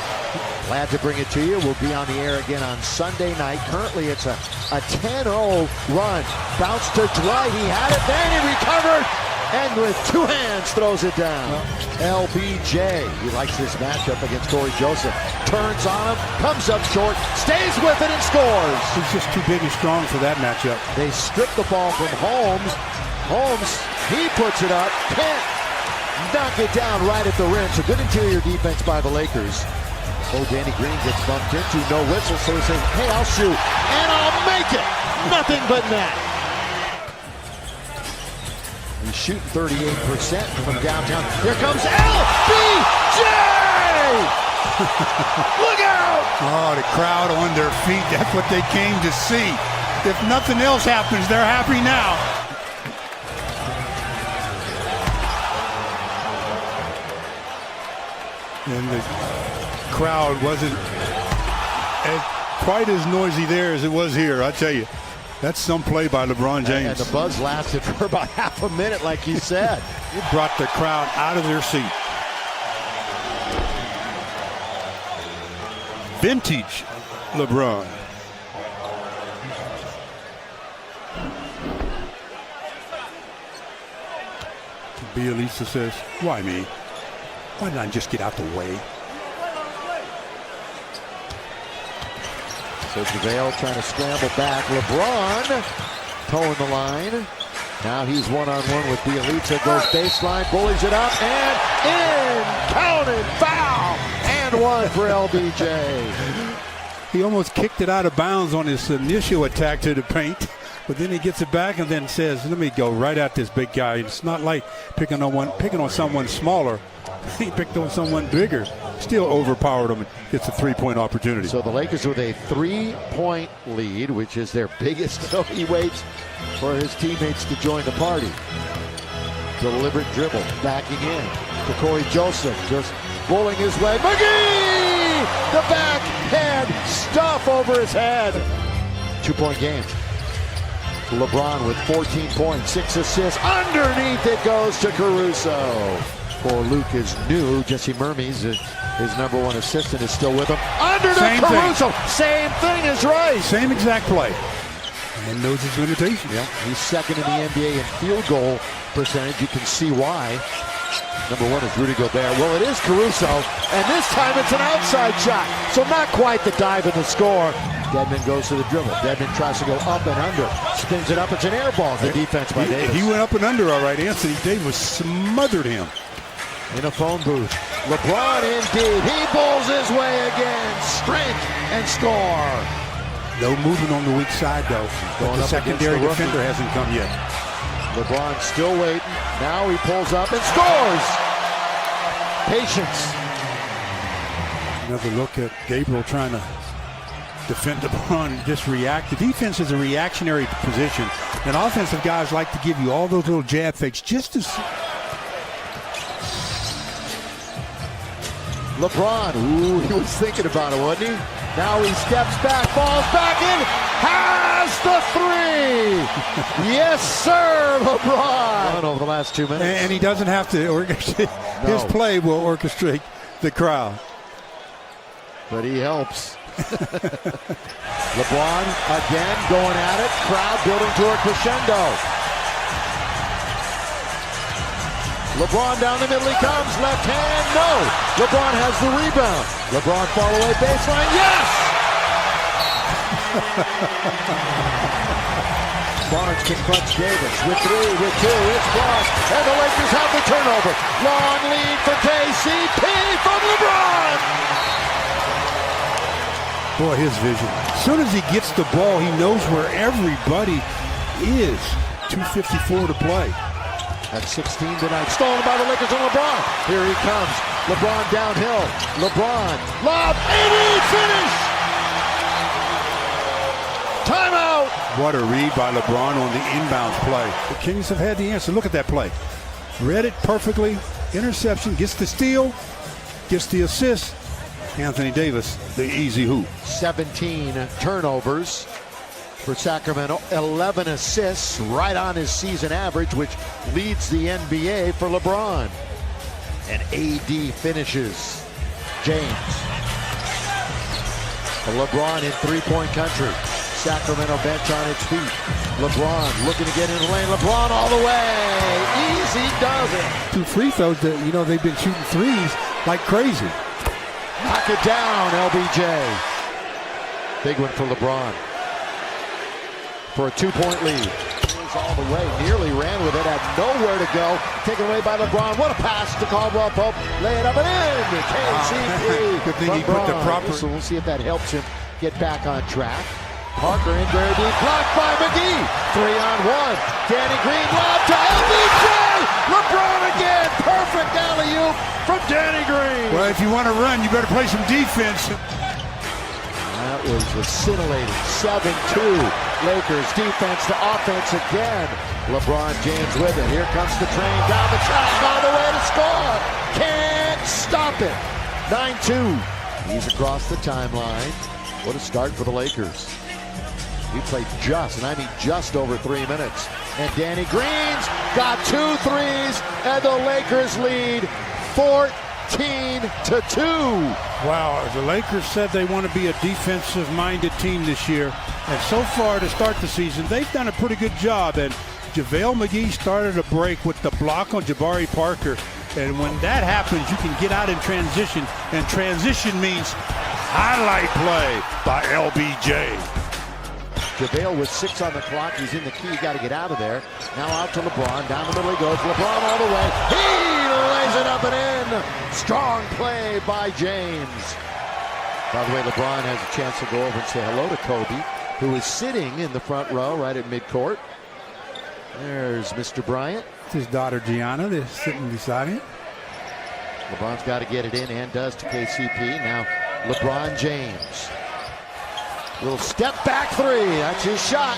Glad to bring it to you. We'll be on the air again on Sunday night. Currently, it's a 10-0 run. Bounce to Dwight. He had it, then he recovered, and with two hands throws it down. LBJ, he likes this matchup against Corey Joseph. Turns on him, comes up short, stays with it, and scores. He's just too big and strong for that matchup. They strip the ball from Holmes. Holmes, he puts it up, can't knock it down right at the rim. So good interior defense by the Lakers. Oh, Danny Green gets bumped into, no whistle, so he says, hey, I'll shoot, and I'll make it. Nothing but net. He's shooting 38% from downtown. Here comes LBJ! Look out! Oh, the crowd on their feet. That's what they came to see. If nothing else happens, they're happy now. And the crowd wasn't quite as noisy there as it was here, I tell you. That's some play by LeBron James. And the buzz lasted for about half a minute, like he said. It brought the crowd out of their seat. Vintage LeBron. Bielitsa says, why me? Why did I just get out the way? So JaVale trying to scramble back. LeBron towing the line. Now he's one-on-one with Bielitsa. Goes baseline, bullies it up, and in! Counted, foul! And one for LBJ. He almost kicked it out of bounds on his initial attack to the paint. But then he gets it back and then says, let me go right at this big guy. It's not like picking on someone smaller. He picked on someone bigger. Still overpowered him and gets a three-point opportunity. So the Lakers with a 3-point lead, which is their biggest. So he waits for his teammates to join the party. Deliberate dribble, backing in to Corey Joseph, just bowling his way. McGee! The backhand stuff over his head. 2-point game. LeBron with 14 points, 6 assists. Underneath it goes to Caruso. For Luke is new. Jesse Mermes, his #1 assistant, is still with him. Underneath Caruso. Same thing is right. Same exact play. And knows his limitations. Yeah, he's second in the NBA in field goal percentage. You can see why. #1 is Rudy Gobert. Well, it is Caruso, and this time it's an outside shot. So not quite the dive and the score. Dedmon goes to the dribble. Dedmon tries to go up and under. Spins it up. It's an air ball. The defense by Davis. He went up and under all right. Anthony Davis smothered him. In a phone booth. LeBron indeed. He bowls his way again. Strength and score. No movement on the weak side, though. But the secondary defender hasn't come yet. LeBron still waiting. Now he pulls up and scores. Patience. Another look at Gabriel trying to defend LeBron, just react. The defense is a reactionary position, and offensive guys like to give you all those little jab fakes just to see. LeBron, ooh, he was thinking about it, wasn't he? Now he steps back, falls back in, has the three! Yes, sir, LeBron! Over the last 2 minutes. And he doesn't have to orchestrate. His play will orchestrate the crowd. But he helps. LeBron again going at it. Crowd building to a crescendo. LeBron down the middle he comes. Left hand, no. LeBron has the rebound. LeBron fall away baseline, yes! Barnes confronts Davis with three, with two, it's blocked, and the Lakers have the turnover. Long lead for KCP from LeBron! Boy, his vision. As soon as he gets the ball, he knows where everybody is. 2:54 to play. At 16 tonight, stolen by the Lakers and LeBron. Here he comes. LeBron downhill. LeBron, lob, 80, finish! Timeout! What a read by LeBron on the inbounds play. The Kings have had the answer. Look at that play. Read it perfectly. Interception, gets the steal, gets the assist. Anthony Davis, the easy hoop. 17 turnovers for Sacramento, 11 assists, right on his season average, which leads the NBA for LeBron. And AD finishes. James. LeBron in three-point country. Sacramento bench on its feet. LeBron looking to get in the lane. LeBron all the way. Easy does it. 2 free throws that, you know, they've been shooting threes like crazy. Knock it down, LBJ. Big one for LeBron. For a 2-point lead. All the way, nearly ran with it, had nowhere to go. Taken away by LeBron. What a pass to Caldwell Pope. Lay it up and in. KCP. Good thing he put the proper. So we'll see if that helps him get back on track. Parker in very deep. Blocked by McGee. 3-on-1. Danny Green lob to LBJ. LeBron again. Perfect alley-oop from Danny Green. Well, if you want to run, you better play some defense. That was scintillating. 7-2. Lakers defense to offense again. LeBron James with it. Here comes the train down the track all the way to score. Can't stop it. 9-2. He's across the timeline. What a start for the Lakers. He played just, and I mean just over 3 minutes. And Danny Green's got 2 threes, and the Lakers lead 14-2. Wow, the Lakers said they want to be a defensive-minded team this year. And so far to start the season, they've done a pretty good job. And JaVale McGee started a break with the block on Jabari Parker. And when that happens, you can get out in transition. And transition means highlight play by LBJ. JaVale with 6 on the clock. He's in the key. Got to get out of there. Now out to LeBron. Down the middle he goes. LeBron all the way. He lays it up and in. Strong play by James. By the way, LeBron has a chance to go over and say hello to Kobe, who is sitting in the front row right at midcourt. There's Mr. Bryant. It's his daughter Gianna. They're sitting beside him. LeBron's got to get it in and does to KCP. Now LeBron James. Little step back three. That's his shot.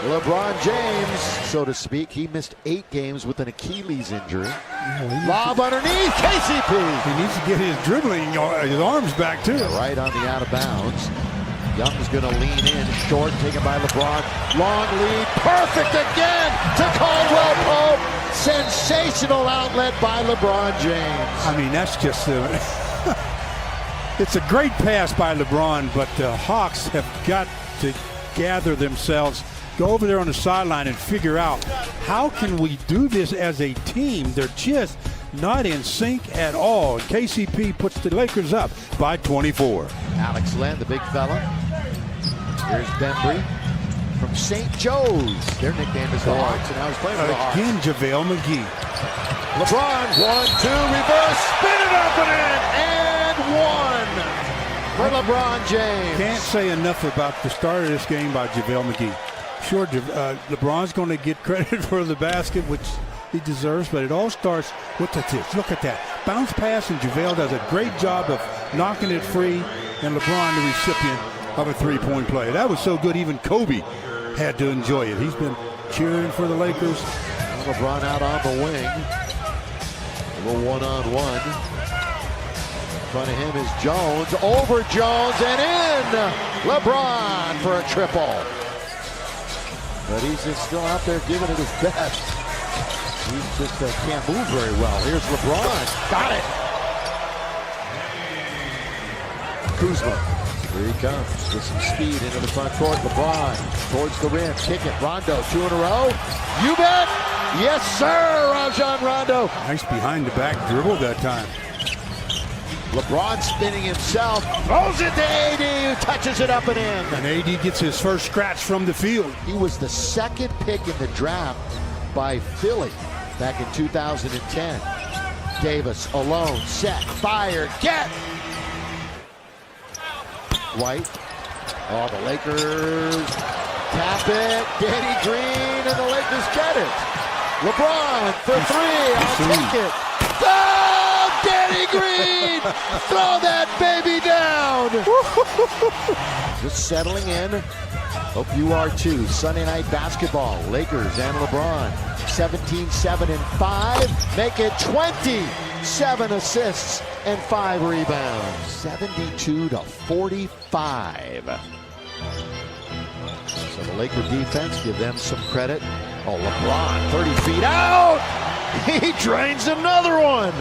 LeBron James, so to speak, he missed 8 games with an Achilles injury. Lob underneath, KCP. He needs to get his dribbling, his arms back too. Yeah, right on the out of bounds. Young's going to lean in, short, taken by LeBron. Long lead, perfect again to Caldwell Pope. Sensational outlet by LeBron James. I mean, that's just it's a great pass by LeBron, but the Hawks have got to gather themselves, go over there on the sideline and figure out how can we do this as a team. They're just not in sync at all. And KCP puts the Lakers up by 24. Alex Len, the big fella. Here's Bembry from St. Joe's. Their nickname is the Hawks, and now he's playing for the Hawks. Again, JaVale McGee. LeBron, 1-2, reverse, spin it up and in, and 1 for LeBron James. Can't say enough about the start of this game by JaVale McGee. Sure, LeBron's going to get credit for the basket, which he deserves, but it all starts with the tips. Look at that. Bounce pass, and JaVale does a great job of knocking it free, and LeBron the recipient of a three-point play. That was so good, even Kobe had to enjoy it. He's been cheering for the Lakers. LeBron out on the wing. A little one-on-one. In front of him is Jones. Over Jones and in! LeBron for a triple. But he's just still out there giving it his best. He just can't move very well. Here's LeBron. Got it! Kuzma. Here he comes with some speed into the front court. LeBron towards the rim. Kick it. Rondo, 2 in a row. You bet! Yes, sir, Rajon Rondo. Nice behind-the-back dribble that time. LeBron spinning himself. Throws it to AD, who touches it up and in. And AD gets his first scratch from the field. He was the second pick in the draft by Philly back in 2010. Davis alone, set, fired, get! White. Oh, the Lakers tap it. Danny Green, and the Lakers get it. LeBron for three. I'll take it. Oh, Danny Green! Throw that baby down! Just settling in. Hope you are too. Sunday night basketball. Lakers and LeBron. 17, 7, and 5. Make it 20. 7 assists and 5 rebounds. 72 to 45. So the Laker defense, give them some credit. Oh, LeBron, 30 feet out. He drains another one.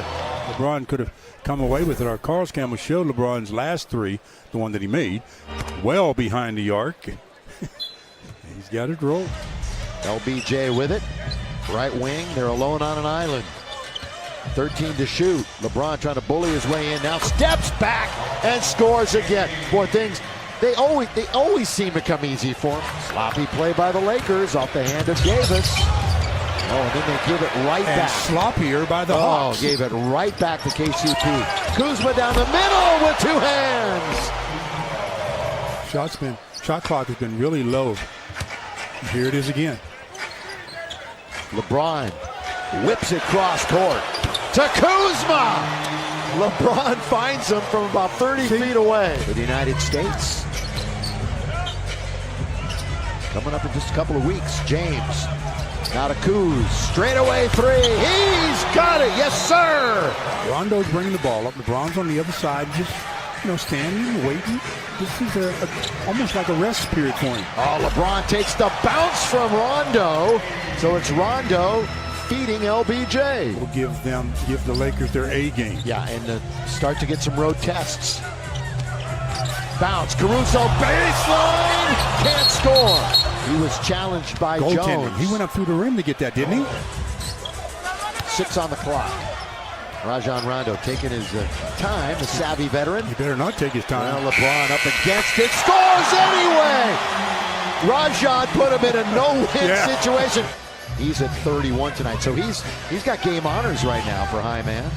LeBron could have come away with it. Our Carl's camera showed LeBron's last three, the one that he made, well behind the arc. He's got it rolled. LBJ with it. Right wing, they're alone on an island. 13 to shoot. LeBron trying to bully his way in now. Steps back and scores again. Boy, things, they always seem to come easy for him. Sloppy play by the Lakers off the hand of Davis. Oh, and then they give it right back. Sloppier by the Hawks. Oh, gave it right back to KCP. Kuzma down the middle with 2 hands. Shot clock has been really low. Here it is again. LeBron whips it cross court to Kuzma. LeBron finds him from about 30 feet away. For the United States. Coming up in just a couple of weeks, James. Now to Kuz. Straight away 3. He's got it. Yes, sir. Rondo's bringing the ball up. LeBron's on the other side, just standing, waiting. This is almost like a rest period for him. Oh, LeBron takes the bounce from Rondo. So it's Rondo feeding LBJ. We'll give the Lakers their A game. Yeah, and start to get some road tests. Bounce, Caruso, baseline, can't score. He was challenged by Jones. He went up through the rim to get that, didn't he? 6 on the clock. Rajon Rondo taking his time, the savvy veteran. He better not take his time. Well, LeBron up against it, scores anyway! Rajon put him in a no-win situation. He's at 31 tonight, so he's got game honors right now for high man.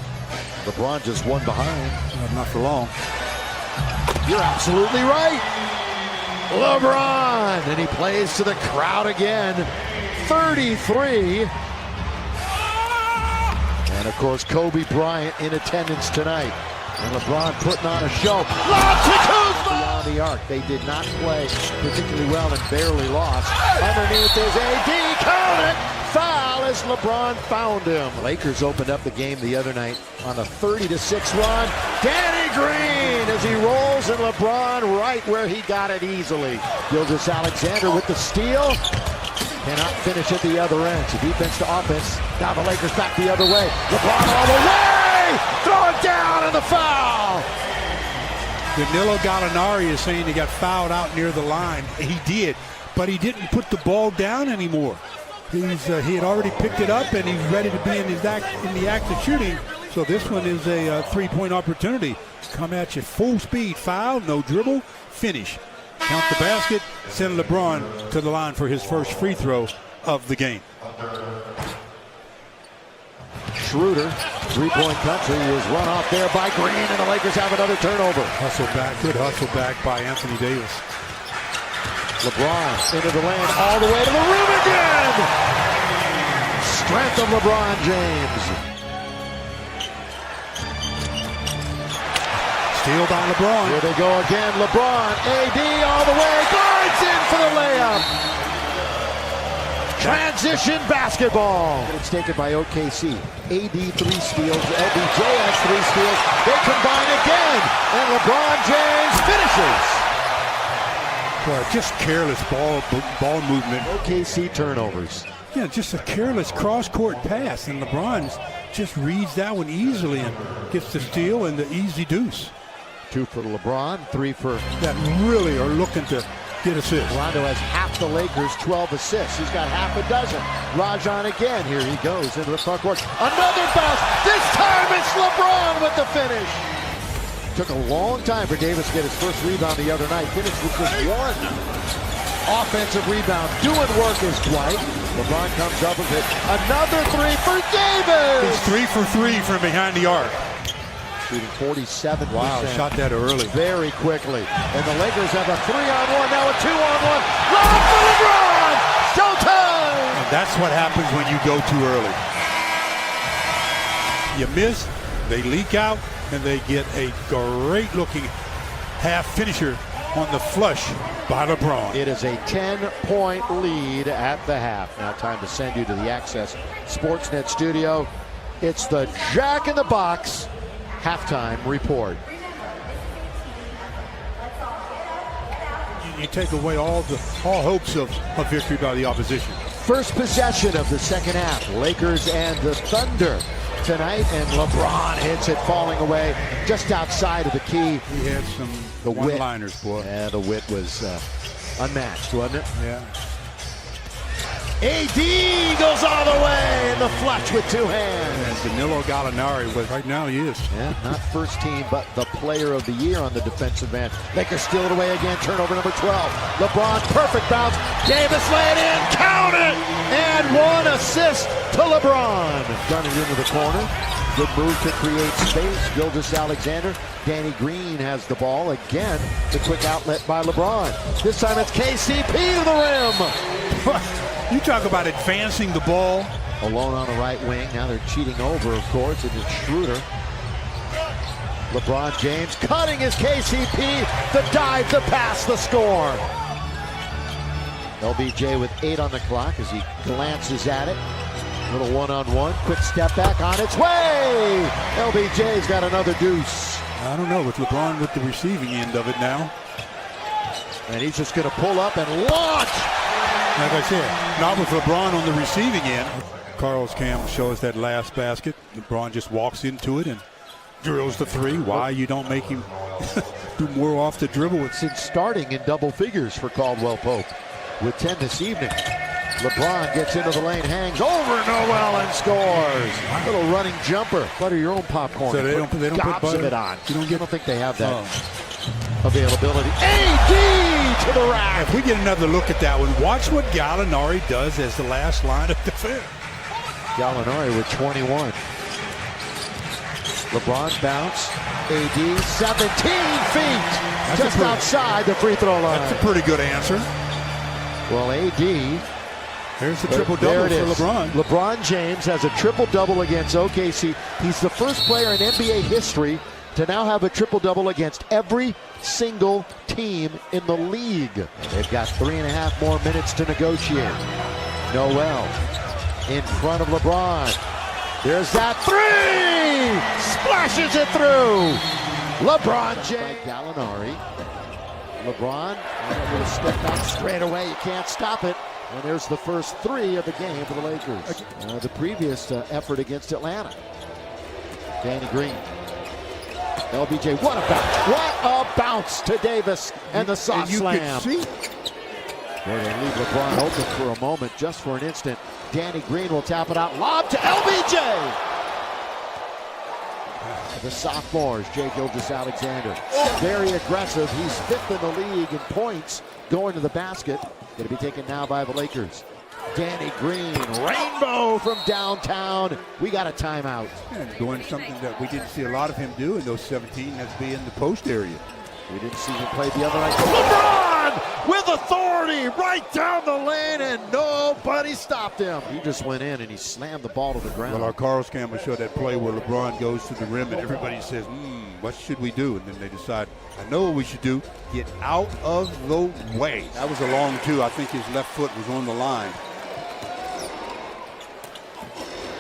LeBron just one behind. Not for long. You're absolutely right. LeBron, and he plays to the crowd again. 33. And of course, Kobe Bryant in attendance tonight. And LeBron putting on a show. Lob to Kuzma! Beyond the arc. They did not play particularly well and barely lost. Underneath is AD. Count it! Foul as LeBron found him. Lakers opened up the game the other night on a 30-6 run. Danny Green as he rolls, and LeBron right where he got it easily. Gilgeous-Alexander with the steal. Cannot finish at the other end. So defense to offense. Now the Lakers back the other way. LeBron all the way! Throw it down and the foul! Danilo Gallinari is saying he got fouled out near the line. He did, but he didn't put the ball down anymore. He had already picked it up, and he's ready to be in the act of shooting. So this one is a three-point opportunity. Come at you full speed. Foul, no dribble, finish. Count the basket, send LeBron to the line for his first free throw of the game. Schroeder, three-point country, was run off there by Green, and the Lakers have another turnover. Hustle back, good hustle back by Anthony Davis. LeBron into the lane, all the way to the rim again. Strength of LeBron James. Steal by LeBron. Here they go again. LeBron, AD all the way, guards in for the layup. Transition basketball. It's taken by OKC. AD 3 steals, LBJ has 3 steals. They combine again, and LeBron James finishes. Just careless ball movement. OKC turnovers. Yeah, just a careless cross-court pass, and LeBron just reads that one easily and gets the steal and the easy deuce. 2 for LeBron, 3 for... That really are looking to get assists. Rondo has half the Lakers, 12 assists. He's got half a dozen. Rajon again. Here he goes into the front court. Another bounce. This time it's LeBron with the finish. Took a long time for Davis to get his first rebound the other night. Finished with just 1 offensive rebound. Doing work is Dwight. LeBron comes up with it. Another 3 for Davis. He's 3 for 3 from behind the arc. Shooting 47%. Wow, shot that early. Very quickly. And the Lakers have a 3-on-1, now a 2-on-1. Lob for LeBron! Showtime! And that's what happens when you go too early. You miss, they leak out, and they get a great-looking half finisher on the flush by LeBron. It is a 10-point lead at the half. Now time to send you to the Access Sportsnet studio. It's the Jack in the Box halftime report. You take away all hopes of victory by the opposition. First possession of the second half. Lakers and the Thunder tonight, and LeBron hits it, falling away just outside of the key. He had some one-liners, boy. Yeah, the wit was unmatched, wasn't it? Yeah. AD goes all the way in the flush with 2 hands. And Danilo Gallinari, but right now he is. Yeah, not first team, but the player of the year on the defensive end. Lakers steal it away again, turnover number 12. LeBron, perfect bounce. Davis lay it in, count it! And 1 assist to LeBron. Done it into the corner. Good move to create space. Gilgeous-Alexander. Danny Green has the ball. Again, the quick outlet by LeBron. This time it's KCP to the rim. You talk about advancing the ball. Alone on the right wing. Now they're cheating over, of course. It is Schroeder. LeBron James cutting his KCP. The dive, the pass, the score. LBJ with 8 on the clock as he glances at it. Little one-on-one. Quick step back on its way. LBJ's got another deuce. I don't know, with LeBron with the receiving end of it now. And he's just going to pull up and launch. Like I said, not with LeBron on the receiving end. Carl's cam shows that last basket. LeBron just walks into it and drills the 3. Why you don't make him do more off the dribble? Since starting in double figures for Caldwell Pope with 10 this evening. LeBron gets into the lane, hangs over Noel and scores. Little running jumper. Butter your own popcorn. So they don't put butter? Of it on. You don't get. I don't think they have that availability. AD to the rack. If we get another look at that one, watch what Gallinari does as the last line of defense. Gallinari with 21. LeBron bounce. AD 17 feet. Just outside the free throw line. That's a pretty good answer. Well, AD. There's the triple-double for LeBron. LeBron James has a triple-double against OKC. He's the first player in NBA history to now have a triple-double against every single team in the league. They've got 3.5 more minutes to negotiate. Noel in front of LeBron. There's that 3! Splashes it through. LeBron James. Gallinari. LeBron, a little step back straight away. You can't stop it. And there's the first 3 of the game for the Lakers. The previous effort against Atlanta. Danny Green. LBJ, what a bounce. What a bounce to Davis and the soft slam. Can see. Well, they leave LeBron open for a moment, just for an instant. Danny Green will tap it out. Lob to LBJ. The sophomores, Jay Gilgeous-Alexander. Very aggressive. He's 5th in the league in points going to the basket. Going to be taken now by the Lakers. Danny Green, rainbow from downtown. We got a timeout. And doing something that we didn't see a lot of him do in those 17, that's be in the post area. We didn't see him play the other night. LeBron with authority three right down the lane, and nobody stopped him. He just went in and he slammed the ball to the ground. Well, our Carl's camera showed that play where LeBron goes to the rim and everybody says, what should we do? And then they decide, I know what we should do. Get out of the way. That was a long two. I think his left foot was on the line.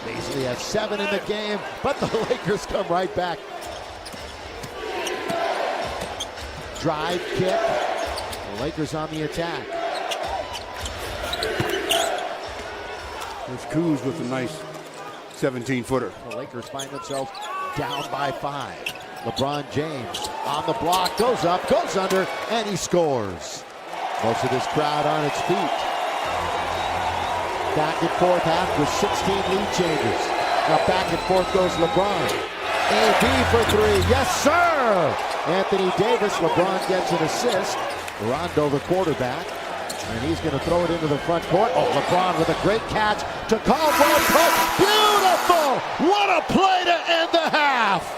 Paisley has 7 in the game, but the Lakers come right back. Drive kick. The Lakers on the attack. There's Kuz with a nice 17-footer. The Lakers find themselves down by 5. LeBron James on the block, goes up, goes under, and he scores. Most of this crowd on its feet. Back and forth half with 16 lead changes. Now back and forth goes LeBron. AD for 3, yes sir! Anthony Davis, LeBron gets an assist. Rondo the quarterback, and he's going to throw it into the front court. Oh, LeBron with a great catch to Caldwell Pope. Beautiful! What a play to end the half!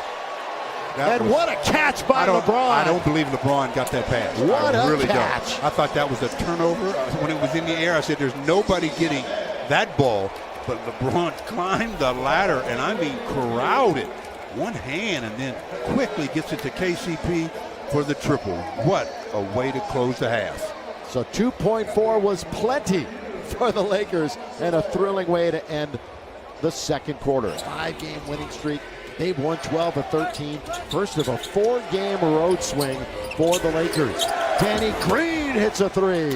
And what a catch by LeBron. I don't believe LeBron got that pass. What I really a catch. don't. I thought that was a turnover. When it was in the air, I said there's nobody getting that ball. But LeBron climbed the ladder, and I mean crowded. One hand, and then quickly gets it to KCP for the triple. What a way to close the half. So 2.4 was plenty for the Lakers, and a thrilling way to end the second quarter. 5-game winning streak. They've won 12 of 13. First of a 4-game road swing for the Lakers. Danny Green hits a 3.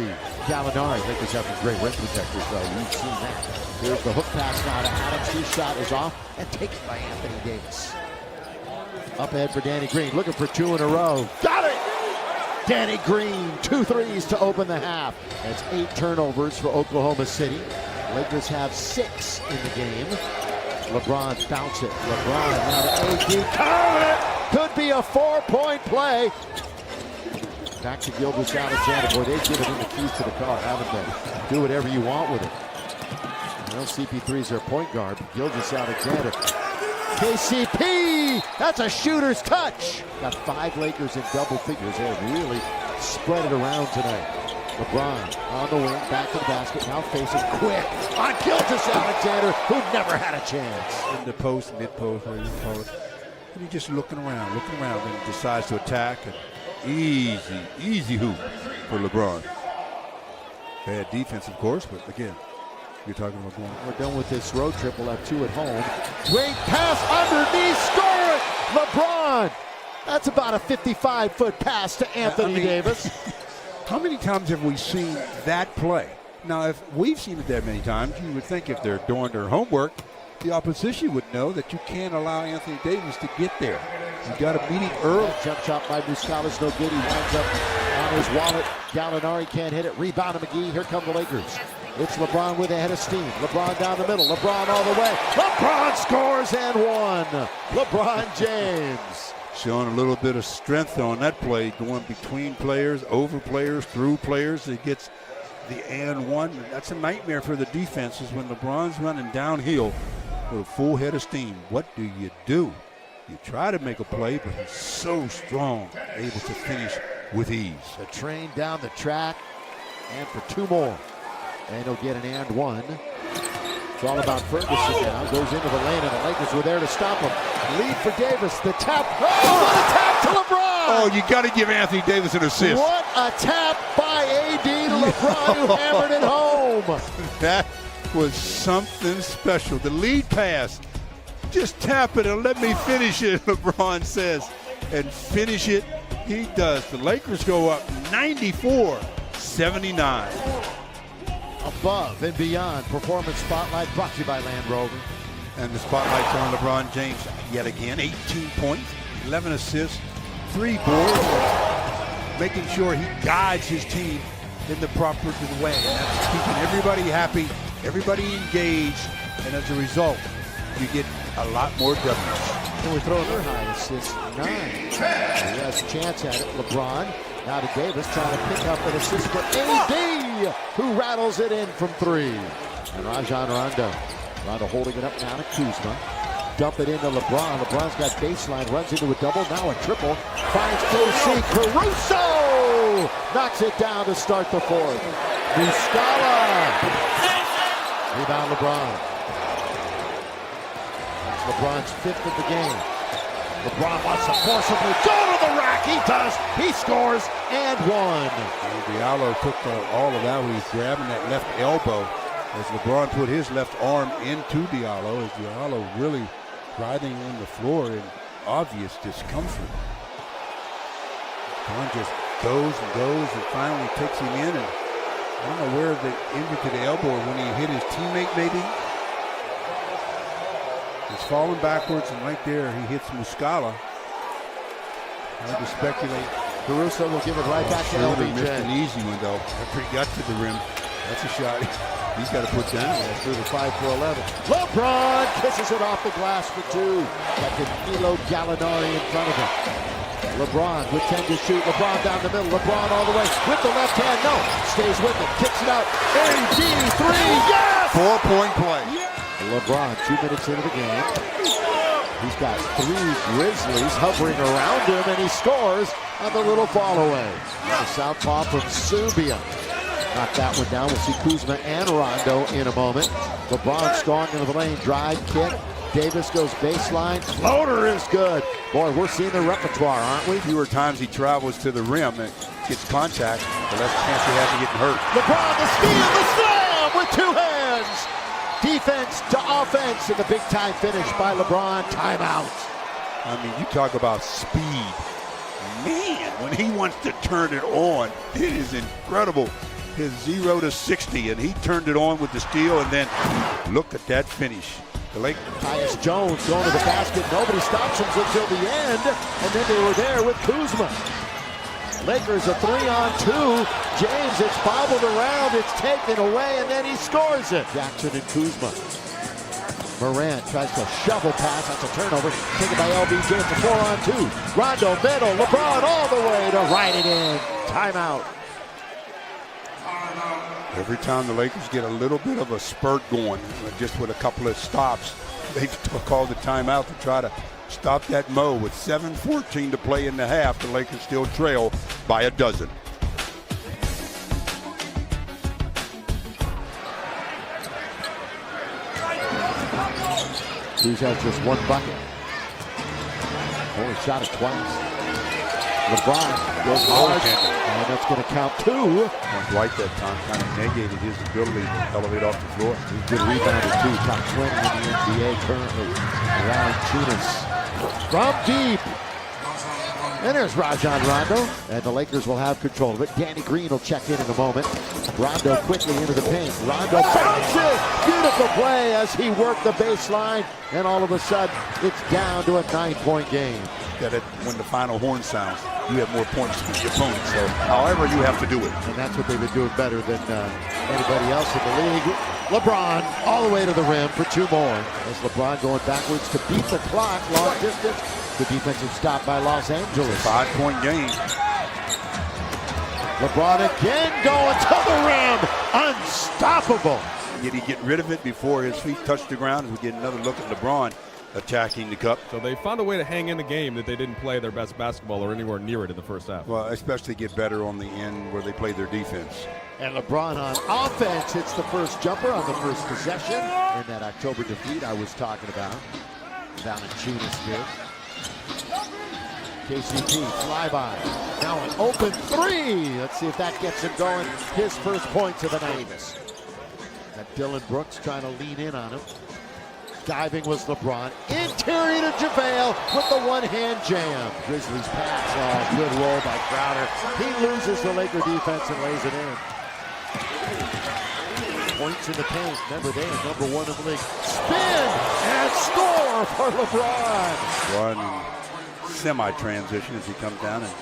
Gallinari, Lakers have some great rim protectors, though. We've seen that. Here's the hook pass now to Adams. His shot is off and taken by Anthony Davis. Up ahead for Danny Green, looking for 2 in a row. Got it! Danny Green, 2 threes to open the half. That's 8 turnovers for Oklahoma City. Lakers have 6 in the game. LeBron bounce it. LeBron now to AD. Count it! Could be a 4-point play. Back to Gilgeous-Alexander. Boy, they've given him the keys to the car, haven't they? Do whatever you want with it. Well, CP3's their point guard. Gilgeous-Alexander. KCP! That's a shooter's touch. Got 5 Lakers in double figures. They really spread it around tonight. LeBron on the wing, back to the basket, now faces quick on Gilgeous-Alexander, who never had a chance. In the post, mid-post, whatever you call it. And he's just looking around, and he decides to attack. And easy hoop for LeBron. Bad defense, of course, but again, you're talking about going. We're done with this road trip. We'll have 2 at home. Great pass underneath, score it! LeBron! That's about a 55-foot pass to Anthony Davis. How many times have we seen that play? Now, if we've seen it that many times, you would think if they're doing their homework, the opposition would know that you can't allow Anthony Davis to get there. You got to meet him early. Jump shot by Muscala's no good. He winds up on his wallet. Gallinari can't hit it. Rebound to McGee. Here come the Lakers. It's LeBron with a head of steam. LeBron down the middle. LeBron all the way. LeBron scores and 1. LeBron James. Showing a little bit of strength on that play, going between players, over players, through players. He gets the and 1. That's a nightmare for the defenses when LeBron's running downhill with a full head of steam. What do? You try to make a play, but he's so strong, able to finish with ease. The train down the track, and for 2 more. And he'll get an and 1. It's all about Ferguson now. Goes into the lane, and the Lakers were there to stop him. Lead for Davis. The tap. Oh, what a tap to LeBron! Oh, you got to give Anthony Davis an assist. What a tap by AD to LeBron, who hammered it home. That was something special. The lead pass. Just tap it and let me finish it, LeBron says. And finish it, he does. The Lakers go up 94-79. Above and beyond, Performance Spotlight brought to you by Land Rover. And the spotlight's on LeBron James yet again. 18 points, 11 assists, 3 boards, making sure he guides his team in the proper way. And that's keeping everybody happy, everybody engaged, and as a result, you get a lot more W's. And we throw their high assist, 9. He has a chance at it. LeBron now to Davis, trying to pick up an assist for AD, who rattles it in from 3. And Rajon Rondo holding it up now to Kuzma. Dump it into LeBron. LeBron's got baseline, runs into a double, now a triple. Finds OC Caruso! Knocks it down to start the 4th. Muscala. Rebound LeBron. That's LeBron's 5th of the game. LeBron wants to forcibly go to the rack. He does. He scores and one. Diallo took all of that when he's grabbing that left elbow as LeBron put his left arm into Diallo, as Diallo really writhing on the floor in obvious discomfort. LeBron just goes and finally takes him in, and I don't know where the injury to the elbow, when he hit his teammate maybe. He's falling backwards, and right there he hits Muscala. Hard to speculate. Caruso will give it right back to LBJ. Missed an easy one though. After he got to the rim, that's a shot he's got to put down. Through the 5 for 11. LeBron kisses it off the glass for 2. Got Danilo Gallinari in front of him. LeBron with 10 to shoot. LeBron down the middle. LeBron all the way with the left hand. No, stays with it. Kicks it out. AD 3. Yes! 4-point play. LeBron 2 minutes into the game. He's got 3 Grizzlies hovering around him, and he scores on the little fall away. The southpaw from Serbia. Knock that one down. We'll see Kuzma and Rondo in a moment. LeBron strong into the lane. Drive, kick. Davis goes baseline. Floater is good. Boy, we're seeing the repertoire, aren't we? Fewer times he travels to the rim and gets contact, the less chance he has of getting hurt. LeBron, the steal, the slam with 2 hands. Defense to offense, and the big-time finish by LeBron. Timeout. I mean, you talk about speed. Man, when he wants to turn it on, it is incredible. His 0 to 60, and he turned it on with the steal, and then look at that finish. The Lakers. Tyus Jones going to the basket. Nobody stops him until the end, and then they were there with Kuzma. Lakers a 3-on-2. James, it's bobbled around, it's taken away, and then he scores it. Jackson and Kuzma. Morant tries to shovel pass. That's a turnover. Taken by LBJ. It's a 4-on-2. Rondo middle. LeBron all the way to write it in. Timeout. Every time the Lakers get a little bit of a spurt going, just with a couple of stops, they've called the timeout to try to stop that mo. With 7:14 to play in the half, the Lakers still trail by a dozen. Cruz has just 1 bucket. Only shot it twice. LeBron goes hard, and that's going to count 2. Dwight that time kind of negated his ability to elevate off the floor. He's a good rebounder too. Top 20 in the NBA currently. Valanciunas from deep. And there's Rajon Rondo, and the Lakers will have control of it. Danny Green will check in a moment. Rondo quickly into the paint. Rondo bounces. Beautiful play as he worked the baseline, and all of a sudden it's down to a 9-point game. That when the final horn sounds, you have more points than your opponent. So, however, you have to do it. And that's what they've been doing better than anybody else in the league. LeBron all the way to the rim for 2 more. As LeBron going backwards to beat the clock, long distance. The defensive stop by Los Angeles. 5-point game. LeBron again going to the rim. Unstoppable. Did he get rid of it before his feet touched the ground? As we get another look at LeBron attacking the cup. So they found a way to hang in the game that they didn't play their best basketball or anywhere near it in the first half. Well, especially get better on the end where they play their defense. And LeBron on offense hits the first jumper on the first possession in that October defeat I was talking about. Valanciunas did. KCP flyby. Now an open 3. Let's see if that gets him going. His first points of the night. That Dylan Brooks trying to lean in on him. Diving was LeBron. Interior to JaVale with the 1-hand jam. Grizzlies pass. Oh, good roll by Crowder. He loses the Laker defense and lays it in. Points in the paint. Remember, they are number 1 in the league. Spin and score for LeBron. LeBron semi-transition as he comes down and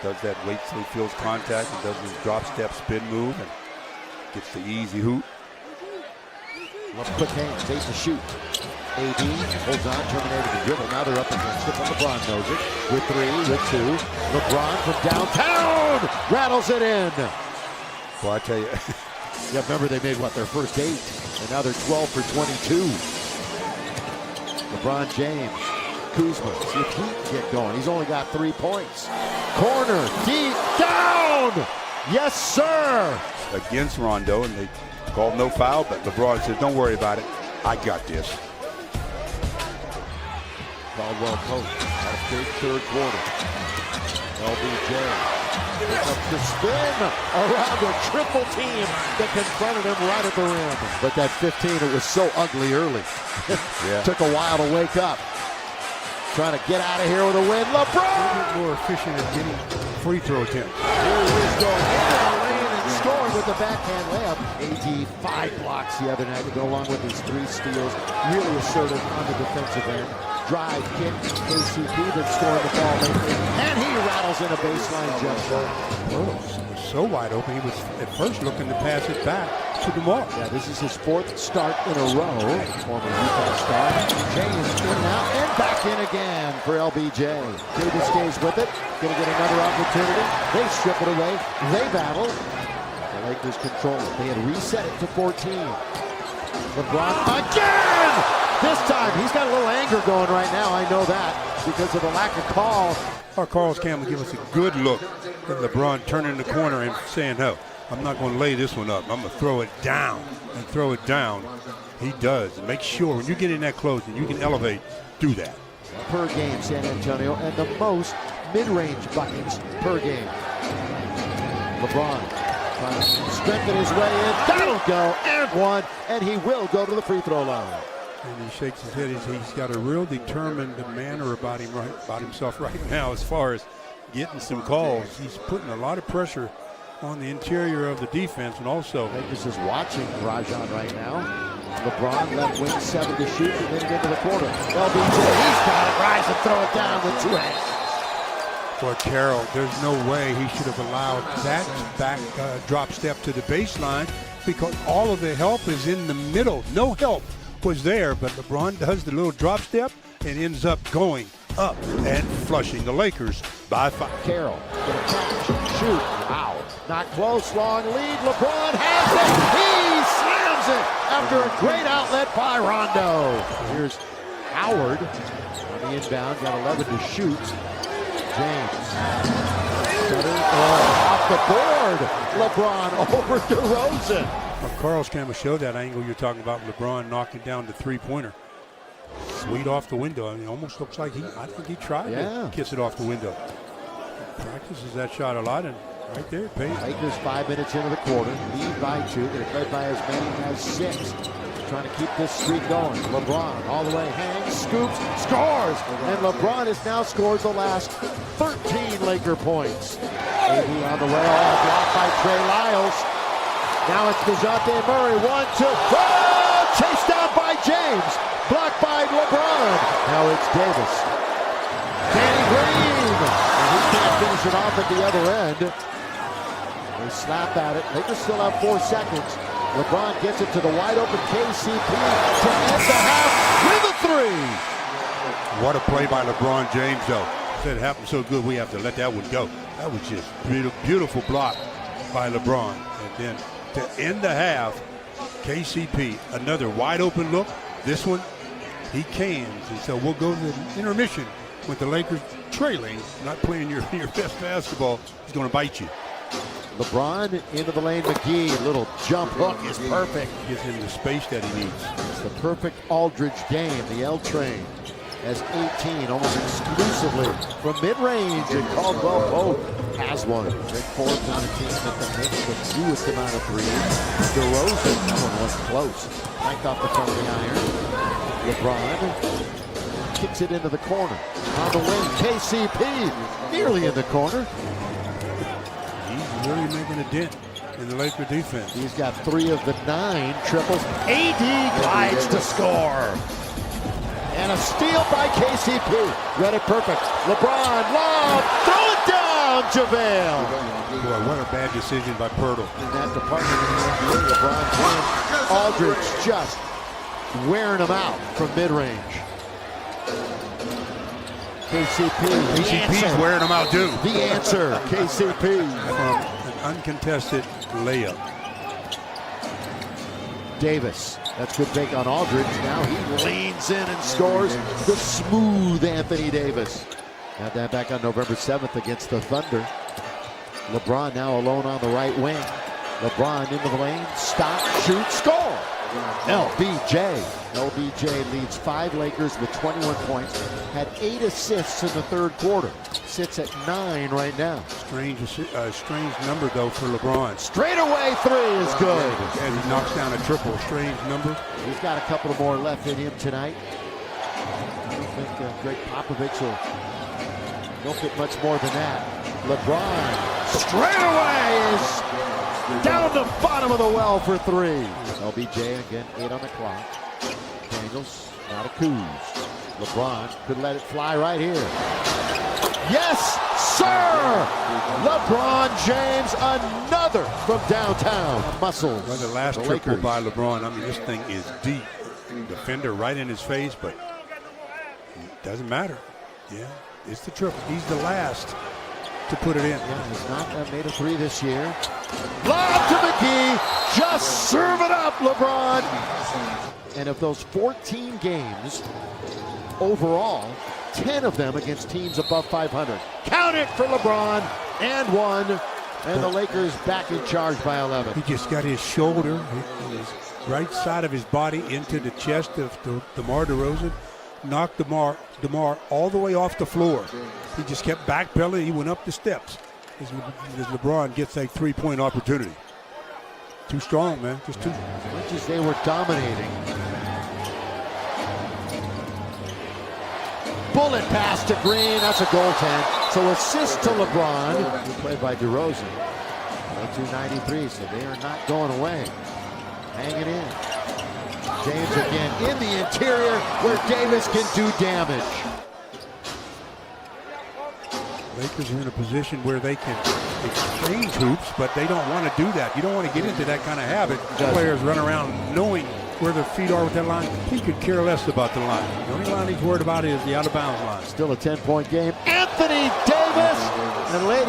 does that wait till he feels contact and does his drop step spin move and gets the easy hoop. Quick hands, 8 to shoot. AD holds on, terminated the dribble. Now they're up against it, but LeBron knows it. With 3, with 2. LeBron from downtown rattles it in. Well, I tell you. Yeah, remember they made, their first 8, and now they're 12 for 22. LeBron James, Kuzma, see if he can get going. He's only got 3 points. Corner, deep, down! Yes, sir. Against Rondo, and they called no foul, but LeBron said, don't worry about it. I got this. Caldwell Pope had a big third quarter. LBJ picks up the spin around a triple team that confronted him right at the rim. But that 15, it was so ugly early. Took a while to wake up. Trying to get out of here with a win. LeBron! More efficient at getting free throw attempts. Here he is going into the lane and scoring with the backhand layup. AD 5 blocks the other night to go along with his 3 steals. Really assertive on the defensive end. Drive, kick, KCP been scoring the ball lately. And he rattles in a baseline jump shot. Was so wide open, he was at first looking to pass it back to DeMar. Yeah, this is his 4th start in a row. Former Utah star. James in and out and back in again for LBJ. Davis stays with it. Gonna get another opportunity. They strip it away. They battle. The Lakers control it. They had reset it to 14. LeBron again! This time, he's got a little anger going right now. I know that because of the lack of call. Our Carl's Campbell give us a good look at LeBron turning the corner and saying, no, I'm not going to lay this one up. I'm going to throw it down and throw it down. He does. Make sure when you get in that close and you can elevate, do that. Per game, San Antonio, and the most mid-range buckets per game. LeBron trying to strengthen his way in. That'll go, and one, and he will go to the free throw line. And he shakes his head. He's got a real determined manner about himself right now as far as getting some calls. He's putting a lot of pressure on the interior of the defense, and also Vegas is watching Rajon right now. LeBron left wing 7 to shoot and then into the corner. LBJ, he's got it. Rise and throw it down with 2 hands. For Carroll, there's no way he should have allowed that back drop step to the baseline because all of the help is in the middle. No help was there, but LeBron does the little drop step and ends up going up and flushing the Lakers by 5. Carroll, gonna catch, shoot, wow. Not close, long lead, LeBron has it, he slams it after a great outlet by Rondo. Here's Howard on the inbound, got 11 to shoot. James, off the board, LeBron over DeRozan. Well, Carl's Campbell showed that angle you're talking about, LeBron knocking down the 3-pointer. Sweet off the window. I mean, it almost looks like I think he tried to kiss it off the window. He practices that shot a lot, and right there, it pays. Lakers 5 minutes into the quarter, lead by 2. They're led by as many as 6. Trying to keep this streak going. LeBron all the way, hangs, scoops, scores! And LeBron has now scored the last 13 Laker points. AD on the way, all blocked by Trey Lyles. Now it's DeJounte Murray, 1-2. Oh! Chased down by James. Blocked by LeBron. Now it's Davis. Danny Green. And he can't finish it off at the other end. They slap at it. Lakers still have 4 seconds. LeBron gets it to the wide open KCP to end the half with a 3. What a play by LeBron James, though. Said it happened so good, we have to let that one go. That was just beautiful block by LeBron. And then to end the half, KCP, another wide open look. This one, he cans. And so we'll go to the intermission with the Lakers trailing, not playing your best basketball. He's going to bite you. LeBron into the lane. McGee, little jump hook is perfect. Gives him the space that he needs. It's the perfect Aldridge game. The L train has 18 almost exclusively from mid-range, and Caldwell Pope has one. Rick Forbes on a team that makes the fewest amount of threes. DeRozan, that one was close. Backed off the front of the iron. LeBron kicks it into the corner. On the wing, KCP nearly in the corner. He's really making a dent in the Laker defense. He's got 3 of the 9 triples. AD glides to score. And a steal by KCP. Read it perfect. LeBron, lob, throw it down, JaVale. Boy, what a bad decision by Pirtle. In that department in the NBA, LeBron James, Aldridge just wearing him out from mid-range. KCP's wearing him out, too. The answer, KCP. From an uncontested layup. Davis, that's good take on Aldridge. Now he leans in and scores. The smooth Anthony Davis. Had that back on November 7th against the Thunder. LeBron now alone on the right wing. LeBron into the lane, stop, shoot, score! LBJ leads 5 Lakers with 21 points, had 8 assists in the third quarter. Sits at 9 right now. Strange number, though, for LeBron. Straightaway 3 is good. As he knocks down a triple, strange number. He's got a couple more left in him tonight. I don't think Greg Popovich will milk it much more than that. LeBron, straightaway is down the bottom of the well for 3. LBJ again, 8 on the clock. Daniels, not a Kuz. LeBron could let it fly right here. Yes, sir! LeBron James, another from downtown. Muscles. Well, the last the triple Lakers. by LeBron, I mean, this thing is deep. Defender right in his face, but it doesn't matter. Yeah, it's the triple. He's the last to put it in. Yeah, he's not made a 3 this year. Lob to McGee. Just serve it up, LeBron. And of those 14 games overall, 10 of them against teams above 500. Count it for LeBron, and 1. And the Lakers back in charge by 11. He just got his shoulder, his right side of his body into the chest of DeMar DeRozan, knocked DeMar all the way off the floor. He just kept backpedaling. He went up the steps as LeBron gets a 3-point opportunity. Too strong, man. Just too. As much as they were dominating. Bullet pass to Green. That's a goaltend. So assist to LeBron. Played by DeRozan. 293, so they are not going away. Hanging in. James again in the interior where Davis can do damage. Lakers are in a position where they can exchange hoops, but they don't want to do that. You don't want to get into that kind of habit. Players run around knowing where their feet are with that line. He could care less about the line. The only line he's worried about is the out-of-bounds line. Still a 10-point game. Anthony Davis! And ladies